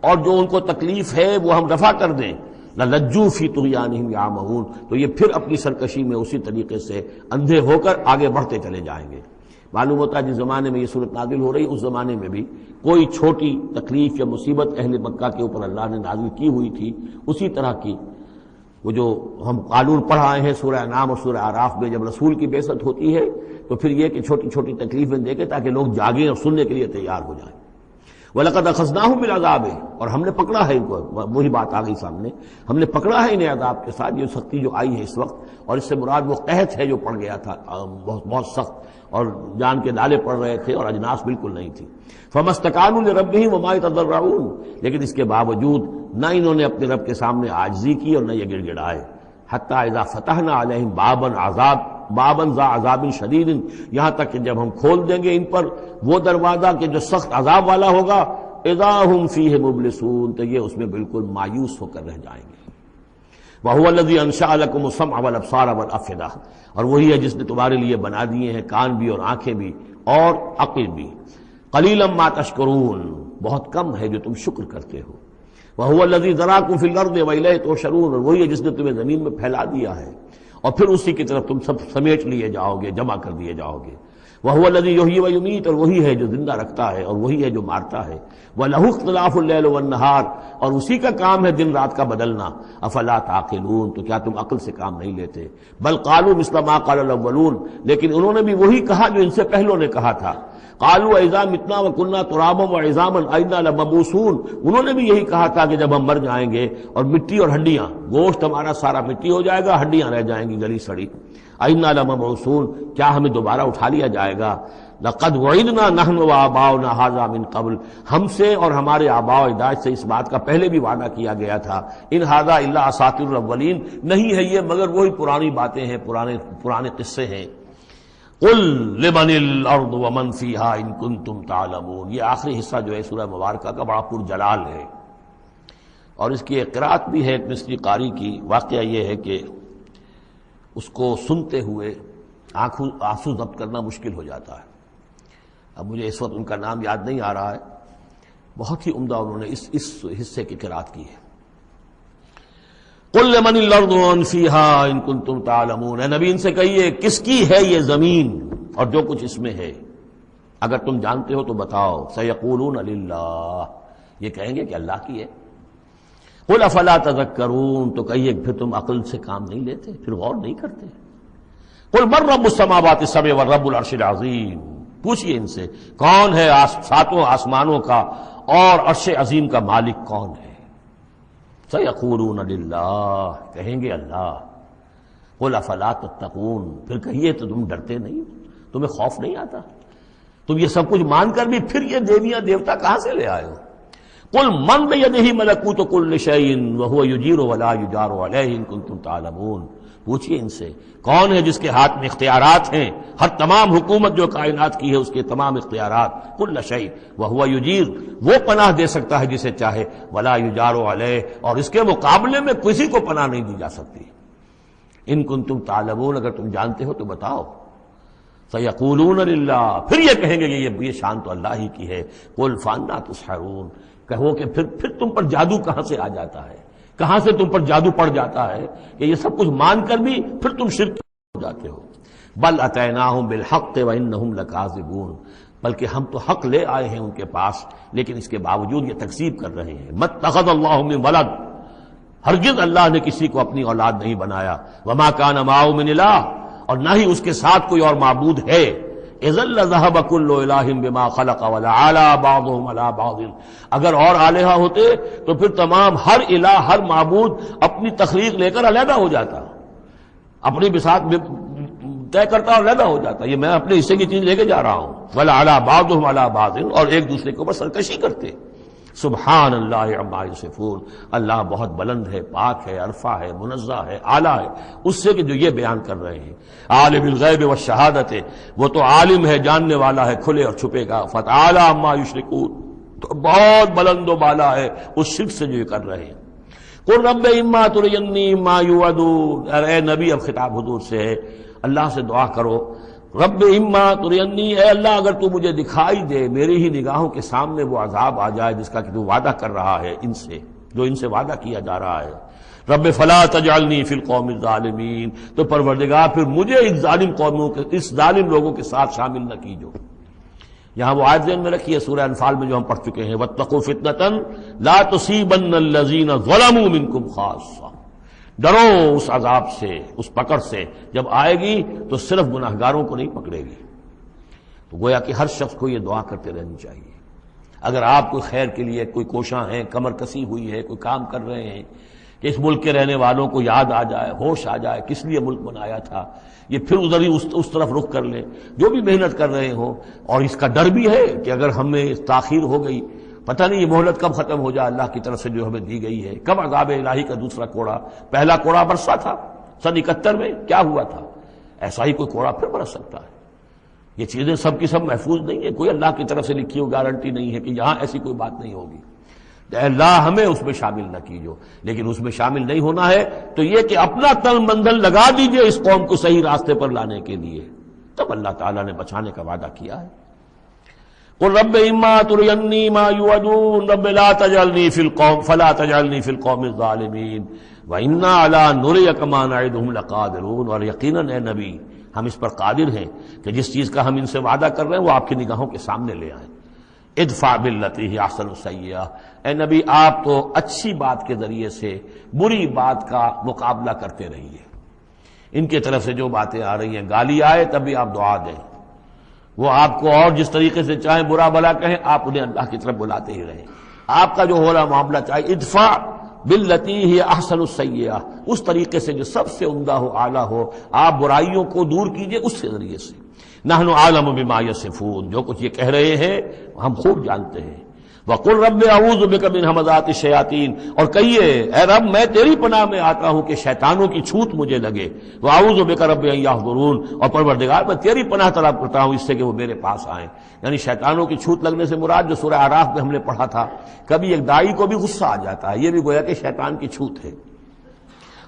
اور جو ان کو تکلیف ہے وہ ہم رفع کر دیں، لَلَجُّوا فِي طُغْيَانِهِمْ يَعْمَهُونَ، تو یہ پھر اپنی سرکشی میں اسی طریقے سے اندھے ہو کر آگے بڑھتے چلے جائیں گے۔ معلوم ہوتا ہے جس زمانے میں یہ صورت نازل ہو رہی، اس زمانے میں بھی کوئی چھوٹی تکلیف یا مصیبت اہل مکہ کے اوپر اللہ نے نازل کی ہوئی تھی، اسی طرح کی وہ جو ہم قانون پڑھ آئے ہیں سورہ انعام اور سورہ اعراف میں، جب رسول کی بعثت ہوتی ہے تو پھر یہ کہ چھوٹی چھوٹی تکلیفیں دے کے تاکہ لوگ جاگیں اور سننے کے لیے تیار ہو جائیں۔ وَلَقَدْ أَخَذْنَاهُمْ بِالْعَذَابِ، اور ہم نے پکڑا ہے ان کو، وہی بات آ گئی سامنے، ہم نے پکڑا ہے انہیں عذاب کے ساتھ، یہ سختی جو آئی ہے اس وقت، اور اس سے مراد وہ قحط ہے جو پڑ گیا تھا بہت بہت سخت، اور جان کے نالے پڑ رہے تھے اور اجناس بالکل نہیں تھی۔ فَمَا اسْتَكَانُوا لِرَبِّهِمْ وَمَا يَتَضَرَّعُونَ، لیکن اس کے باوجود نہ انہوں نے اپنے رب کے سامنے عاجزی کی اور نہ یہ گڑ گڑائے۔ حَتَّى إِذَا فَتَحْنَا عَلَيْهِمْ بابًا ذا عذاب شدید، یہاں تک کہ جب ہم کھول دیں گے ان پر وہ دروازہ کہ جو سخت عذاب والا ہوگا، اذا ہم فیہ مبلسون، تو یہ اس میں بالکل مایوس ہو کر رہ جائیں گے۔ وَهُوَ الَّذِي أَنشَأَ لَكُمُ السَّمْعَ وَالْأَبْصَارَ وَالْأَفْئِدَةَ، اور وہی ہے جس نے تمہارے لیے بنا دیے ہیں کان بھی اور آنکھیں بھی اور عقل بھی۔ قَلِيلًا مَا تَشْكُرُونَ، بہت کم ہے جو تم شکر کرتے ہو۔ وَهُوَ الَّذِي ذَرَاكُمْ فِي الْأَرْضِ وَإِلَيْهِ تُحْشَرُونَ، اور وہی ہے جس نے تمہیں زمین میں پھیلا دیا ہے اور پھر اسی کی طرف تم سب سمیٹ لیے جاؤ گے، جمع کر دیے جاؤ گے۔ وَهُوَ الَّذِي يُحْيِي وَيُمِيتُ، اور وہی ہے جو زندہ رکھتا ہے اور وہی ہے جو مارتا ہے۔ وَلَهُ اخْتِلَافُ اللَّيْلِ وَالنَّهَارِ، اور اسی کا کام ہے دن رات کا بدلنا۔ أَفَلَا تَعْقِلُونَ، تو کیا تم عقل سے کام نہیں لیتے؟ بل قالوا مثل ما قال الأولون، لیکن انہوں نے بھی وہی کہا جو ان سے پہلوں نے کہا تھا۔ قالوا أَإِذَا مِتْنَا وَكُنَّا تُرَابًا وَعِظَامًا أَإِنَّا لَمَبْعُوثُونَ، انہوں نے بھی یہی کہا تھا کہ جب ہم مر جائیں گے اور مٹی اور ہڈیاں، گوشت ہمارا سارا مٹی ہو جائے گا، ہڈیاں رہ جائیں گی گلی سڑی۔ أَإِنَّا لَمَبْعُوثُونَ، کیا ہمیں دوبارہ اٹھا لیا جائے گا؟ لَقَدْ وَعِدْنَا نَحْنُ وَآبَاؤُنَا هَذَا مِن قَبْلُ، ہم سے اور ہمارے آباء و اجداد سے اس بات کا پہلے بھی وعدہ کیا گیا تھا۔ إِنْ هَذَا إِلَّا أَسَاطِيرُ الْأَوَّلِينَ، نہیں ہے یہ مگر وہی پرانی باتیں ہیں، پرانے قصے ہیں۔ قُلْ لِمَنِ الْأَرْضُ وَمَنْ فِيهَا إِن كُنتُمْ تَعْلَمُونَ، یہ آخری حصہ جو ہے سورہ مبارکہ کا بڑا پرجلال ہے، اور اس کی ایک قرأت بھی ہے ایک مصری قاری کی۔ واقعہ یہ ہے کہ اس کو سنتے ہوئے آنسو ضبط کرنا مشکل ہو جاتا ہے۔ اب مجھے اس وقت ان کا نام یاد نہیں آ رہا ہے، بہت ہی عمدہ انہوں نے اس حصے کی قرأت کی ہے۔ قل لمن الارض ومن فیہا ان کنتم تعلمون، اے نبی ان سے کہیے کس کی ہے یہ زمین اور جو کچھ اس میں ہے، اگر تم جانتے ہو تو بتاؤ۔ سیقولون للہ، یہ کہیں گے کہ اللہ کی ہے۔ قل افلا تذکرون، تو کہیے پھر تم عقل سے کام نہیں لیتے، پھر غور نہیں کرتے۔ قل من رب السماوات السبع ورب العرش العظیم، پوچھئے ان سے کون ہے ساتوں آسمانوں کا اور عرش عظیم کا مالک کون ہے؟ سیقولون للہ، کہیں گے اللہ۔ قل افلا تتقون، پھر کہیے تو تم ڈرتے نہیں، تمہیں خوف نہیں آتا؟ تم یہ سب کچھ مان کر بھی پھر یہ دیویاں دیوتا کہاں سے لے آئے ہو؟ قل من بیدہ ملکوت کل شیء وہو یجیر ولا یجار علیہ ان کنتم تعلمون، پوچھئے ان سے کون ہے جس کے ہاتھ میں اختیارات ہیں، ہر تمام حکومت جو کائنات کی ہے اس کے تمام اختیارات، کل شیء وہو یجیر، وہ پناہ دے سکتا ہے جسے چاہے، ولا یجار علیہ، اور اس کے مقابلے میں کسی کو پناہ نہیں دی جا سکتی۔ ان کنتم تعلمون، اگر تم جانتے ہو تو بتاؤ۔ سیقولون للہ، پھر یہ کہیں گے کہ یہ شان تو اللہ ہی کی ہے۔ قل فانا تسحرون، کہو کہ پھر تم پر جادو کہاں سے آ جاتا ہے، کہاں سے تم پر جادو پڑ جاتا ہے کہ یہ سب کچھ مان کر بھی پھر تم شرک ہو جاتے ہو۔ بل اتیناہم بالحق وانہم لکاذبون، بلکہ ہم تو حق لے آئے ہیں ان کے پاس، لیکن اس کے باوجود یہ تکذیب کر رہے ہیں۔ متخذ اللہ من ولد، ہرگز اللہ نے کسی کو اپنی اولاد نہیں بنایا۔ وما کان معہ من الہ، اور نہ ہی اس کے ساتھ کوئی اور معبود ہے۔ اذا لذهب كل الہ بما خلق ولعلى بعضهم على بعض، اگر اور الہہ ہوتے تو پھر تمام ہر الہ، ہر معبود اپنی تخلیق لے کر علیحدہ ہو جاتا، اپنی بساط طے کرتا اور علیحدہ ہو جاتا۔ یہ میں اپنے حصے کی چیز لے کے جا رہا ہوں۔ ولعلى بعضهم على بعض، اور ایک دوسرے کے اوپر سرکشی کرتے۔ سبحان اللہ عما یصفون، اللہ بہت بلند ہے، پاک ہے، عرفہ ہے، منزہ ہے، اعلیٰ ہے اس سے کہ جو یہ بیان کر رہے ہیں۔ عالم الغیب والشہادت، وہ تو عالم ہے، جاننے والا ہے کھلے اور چھپے کا۔ فتعالی عما یشرکون، تو بہت بلند و بالا ہے اس شرک سے جو یہ کر رہے ہیں۔ قل رب اما ترینی ما یوعدون، اے نبی اب خطاب حضور سے ہے، اللہ سے دعا کرو، رب اما ترینی، اے اللہ اگر تو مجھے دکھائی دے، میری ہی نگاہوں کے سامنے وہ عذاب آ جائے جس کا کہ تو وعدہ کر رہا ہے ان سے، جو ان سے وعدہ کیا جا رہا ہے۔ رب فلا تجعلنی فی القوم الظالمین، تو پروردگار پھر مجھے اس ظالم قوموں کے، اس ظالم لوگوں کے ساتھ شامل نہ کیجو۔ یہاں وہ آیت ذہن میں رکھی ہے سورہ انفال میں جو ہم پڑھ چکے ہیں، واتقوا فتنۃ لا تصیبن الذین ظلموا منکم خاصہ، ڈرو اس عذاب سے، اس پکڑ سے، جب آئے گی تو صرف گناہگاروں کو نہیں پکڑے گی۔ تو گویا کہ ہر شخص کو یہ دعا کرتے رہنی چاہیے۔ اگر آپ کوئی خیر کے لیے کوئی کوشاں ہیں، کمر کسی ہوئی ہے، کوئی کام کر رہے ہیں کہ اس ملک کے رہنے والوں کو یاد آ جائے، ہوش آ جائے کس لیے ملک بنایا تھا، یہ پھر ادھر ہی اس طرف رخ کر لیں، جو بھی محنت کر رہے ہوں، اور اس کا ڈر بھی ہے کہ اگر ہمیں تاخیر ہو گئی، پتہ نہیں یہ مہلت کب ختم ہو جائے اللہ کی طرف سے جو ہمیں دی گئی ہے، کب عذاب الہی کا دوسرا کوڑا، پہلا کوڑا برسا تھا سن 71 میں، کیا ہوا تھا، ایسا ہی کوئی کوڑا پھر برس سکتا ہے۔ یہ چیزیں سب کی سب محفوظ نہیں ہے، کوئی اللہ کی طرف سے لکھی ہوئی گارنٹی نہیں ہے کہ یہاں ایسی کوئی بات نہیں ہوگی۔ اللہ ہمیں اس میں شامل نہ کیجو، لیکن اس میں شامل نہیں ہونا ہے تو یہ کہ اپنا تن بندھن لگا دیجئے اس قوم کو صحیح راستے پر لانے کے لیے، تب اللہ تعالیٰ نے بچانے کا وعدہ کیا ہے۔ قل رب اما ترینی ما یوعدون رب لا تجعلنی فی القوم فلا تجعلنی فی القوم الظالمین وانا علی نریک ما نعدہم لقادرون، اور یقیناً اے نبی ہم اس پر قادر ہیں کہ جس چیز کا ہم ان سے وعدہ کر رہے ہیں وہ آپ کی نگاہوں کے سامنے لے آئیں۔ ادفع باللتی ہی احسن السیئہ، اے نبی آپ تو اچھی بات کے ذریعے سے بری بات کا مقابلہ کرتے رہیے۔ ان کی طرف سے جو باتیں آ رہی ہیں، گالی آئے تب بھی آپ دعا دیں، وہ آپ کو اور جس طریقے سے چاہیں برا بھلا کہیں، آپ انہیں اللہ کی طرف بلاتے ہی رہیں۔ آپ کا جو ہو رہا معاملہ چاہے ادفع باللتی ہی احسن السیئہ، اس طریقے سے جو سب سے عمدہ ہو، اعلیٰ ہو، آپ برائیوں کو دور کیجئے اس کے ذریعے سے۔ نحن عالم بما یصفون، جو کچھ یہ کہہ رہے ہیں ہم خوب جانتے ہیں۔ وقل رب اعوذ بک من همزات الشیاطین، اور کہیے اے رب میں تیری پناہ میں آتا ہوں کہ شیطانوں کی چھوت مجھے لگے۔ واعوذ بک رب ان یحضرون، اور پروردگار میں تیری پناہ طلب کرتا ہوں اس سے کہ وہ میرے پاس آئیں۔ یعنی شیطانوں کی چھوت لگنے سے مراد جو سورہ اعراف میں ہم نے پڑھا تھا، کبھی ایک داعی کو بھی غصہ آ جاتا ہے، یہ بھی گویا کہ شیطان کی چھوت ہے۔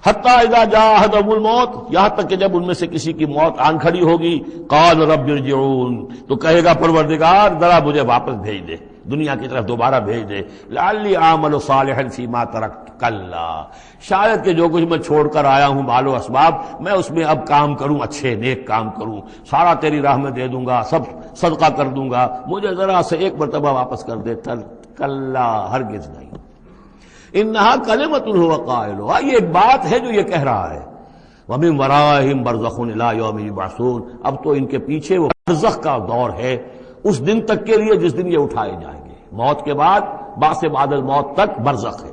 حتی اذا جاء احدهم الموت، یہاں تک کہ جب ان میں سے کسی کی موت آن کھڑی ہوگی، قال رب ارجعون، تو کہے گا پروردگار ذرا مجھے واپس بھیج دے، دنیا کی طرف دوبارہ بھیج دے. لعلی اعمل صالحا فیما ترکت کلا، شاید کہ جو کچھ میں چھوڑ کر آیا ہوں مال و اسباب، میں اس میں اب کام کروں، اچھے نیک کام کروں، سارا تیری راہ میں دے دوں گا، سب صدقہ کر دوں گا، مجھے ذرا سے ایک مرتبہ واپس کر دے. کلا، ہرگز نہیں. انہا کلمۃ هو قائلها، یہ ایک بات ہے جو یہ کہہ رہا ہے. وَمِن وَرَائِهِمْ بَرْزَخٌ إِلَىٰ يَوْمِ يُبْعَثُونَ، اب تو ان کے پیچھے وہ برزخ کا دور ہے، اس دن تک کے لیے جس دن یہ اٹھائے جائیں گے. موت کے بعد، بعث بعد الموت تک برزخ ہے.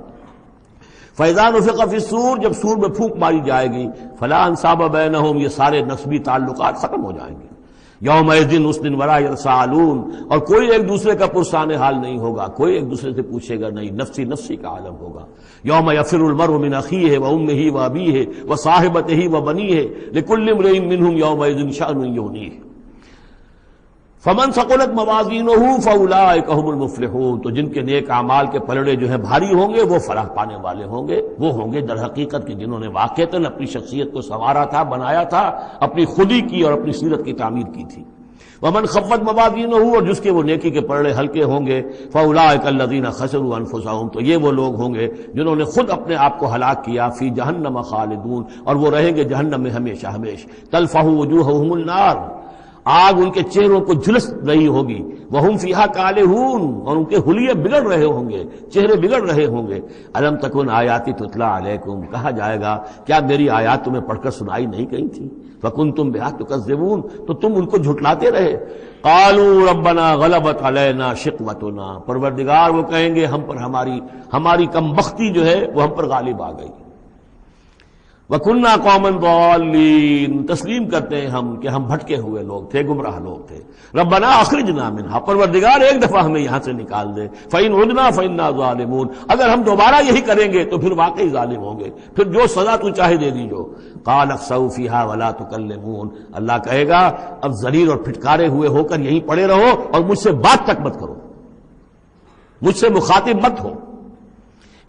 فَإِذَا نُفِخَ فِي الصُّورِ، جب سور میں پھونک ماری جائے گی، فَلَا أَنْسَابَ بَيْنَهُمْ، یہ سارے نسبی تعلقات ختم ہو جائیں گے. یومئذ، اس دن، ولا یتساءلون، اور کوئی ایک دوسرے کا پرسان حال نہیں ہوگا، کوئی ایک دوسرے سے پوچھے گا نہیں، نفسی نفسی کا عالم ہوگا. یوم یفر المرء من اخیہ وامہ وابیہ وصاحبتہ وبنیہ لکل امرئ منہم یومئذ شأن یغنیہ. فمن ثقلت موازینہ فاولئک هم المفلحون، تو جن کے نیک اعمال کے پلڑے جو ہیں بھاری ہوں گے وہ فلاح پانے والے ہوں گے. وہ ہوں گے در حقیقت کہ جنہوں نے واقعتاً اپنی شخصیت کو سنوارا تھا، بنایا تھا، اپنی خودی کی اور اپنی سیرت کی تعمیر کی تھی. ومن خفت موازینہ، اور جس کے وہ نیکی کے پلڑے ہلکے ہوں گے، فاولئک الذین خسروا انفسهم، تو یہ وہ لوگ ہوں گے جنہوں نے خود اپنے آپ کو ہلاک کیا. فی جہنم خالدون، اور وہ رہیں گے جہنم میں ہمیشہ ہمیشہ. تلفح وجوہہم النار، آگ ان کے چہروں کو جھلس رہی ہوگی. وہم فیہا کالہون، اور ان کے حلیے بگڑ رہے ہوں گے، چہرے بگڑ رہے ہوں گے. الم تکن آیاتی تتلی علیکم، کہا جائے گا کیا میری آیات تمہیں پڑھ کر سنائی نہیں گئی تھی؟ فکنتم بہا تکذبون، تو تم ان کو جھٹلاتے رہے. قالوا ربنا غلبت علینا شقوتنا، پروردگار وہ کہیں گے ہم پر ہماری کم بختی جو ہے وہ ہم پر غالب آ گئی. وَكُنَّا قَوْمًا ضَالِّينَ، تسلیم کرتے ہیں ہم کہ ہم بھٹکے ہوئے لوگ تھے، گمراہ لوگ تھے. ربنا اخرجنا منہا، پروردگار ایک دفعہ ہمیں یہاں سے نکال دے. فَإِنْ عُدْنَا فَإِنَّا ظَالِمُونَ، اگر ہم دوبارہ یہی کریں گے تو پھر واقعی ظالم ہوں گے، پھر جو سزا تو چاہے دے دیجو. قَالَ اخْسَئُوا فِيهَا وَلَا تُكَلِّمُونَ، اللہ کہے گا اب ذلیل اور پھٹکارے ہوئے ہو کر یہیں پڑے رہو اور مجھ سے بات تک مت کرو، مجھ سے مخاطب مت ہو.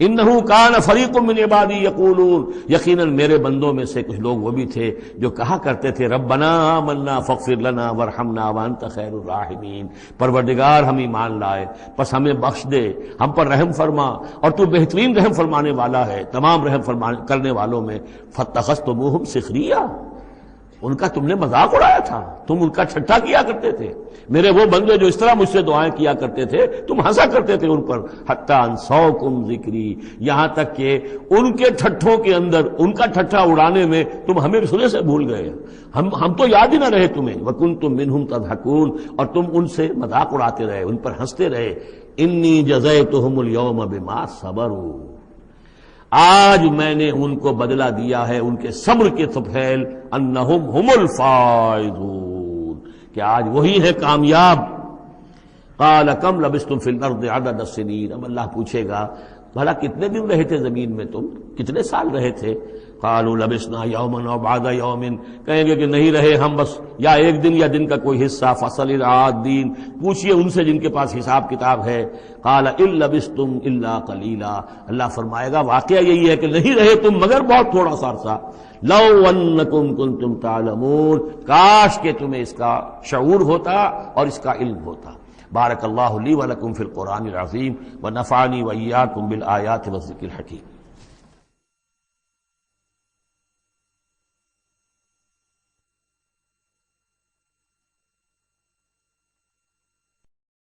انہو کان فریق من عبادی یقولون، یقیناً میرے بندوں میں سے کچھ لوگ وہ بھی تھے جو کہا کرتے تھے ربنا آمنا فاغفر لنا وارحمنا وانت خیر الراحمین، پروردگار ہم ایمان لائے پس ہمیں بخش دے، ہم پر رحم فرما، اور تو بہترین رحم فرمانے والا ہے تمام رحم کرنے والوں میں. فاتخذتموہم سخریا، ان کا تم نے مذاق اڑایا تھا، تم ان کا ٹھٹھا کیا کرتے تھے. میرے وہ بندے جو اس طرح مجھ سے دعائیں کیا کرتے تھے تم ہنسا کرتے تھے ان پر. حتی انسوکم ذکری، یہاں تک کہ ان کے ٹھٹھوں کے اندر، ان کا ٹھٹھا اڑانے میں تم ہمیں سنے سے بھول گئے، ہم تو یاد ہی نہ رہے تمہیں. وکنتم منہم تضحکون، اور تم ان سے مذاق اڑاتے رہے، ان پر ہنستے رہے. انی جزیتہم اليوم بما صبروا، آج میں نے ان کو بدلہ دیا ہے ان کے صبر کے طفیل. انہم ہم الفائزون، کہ آج وہی ہے کامیاب. قال کم لبثتم فی الارض عدد السنین، اب اللہ پوچھے گا بھلا کتنے دن رہے تھے زمین میں، تم کتنے سال رہے تھے؟ قالوا لبثنا یوما او بعد یوم، کہیں گے کہ نہیں رہے ہم بس یا ایک دن یا دن کا کوئی حصہ. فصل العادین، پوچھئے ان سے جن کے پاس حساب کتاب ہے. قال ان لبثتم الا قلیلا، اللہ فرمائے گا واقعہ یہی ہے کہ نہیں رہے تم مگر بہت تھوڑا سا عرصہ. لو انکم کنتم تعلمون، کاش کہ تمہیں اس کا شعور ہوتا اور اس کا علم ہوتا. بارک اللہ لی ولکم فی القرآن العظیم ونفعنی وإیاکم بالآیات والذکر الحکیم.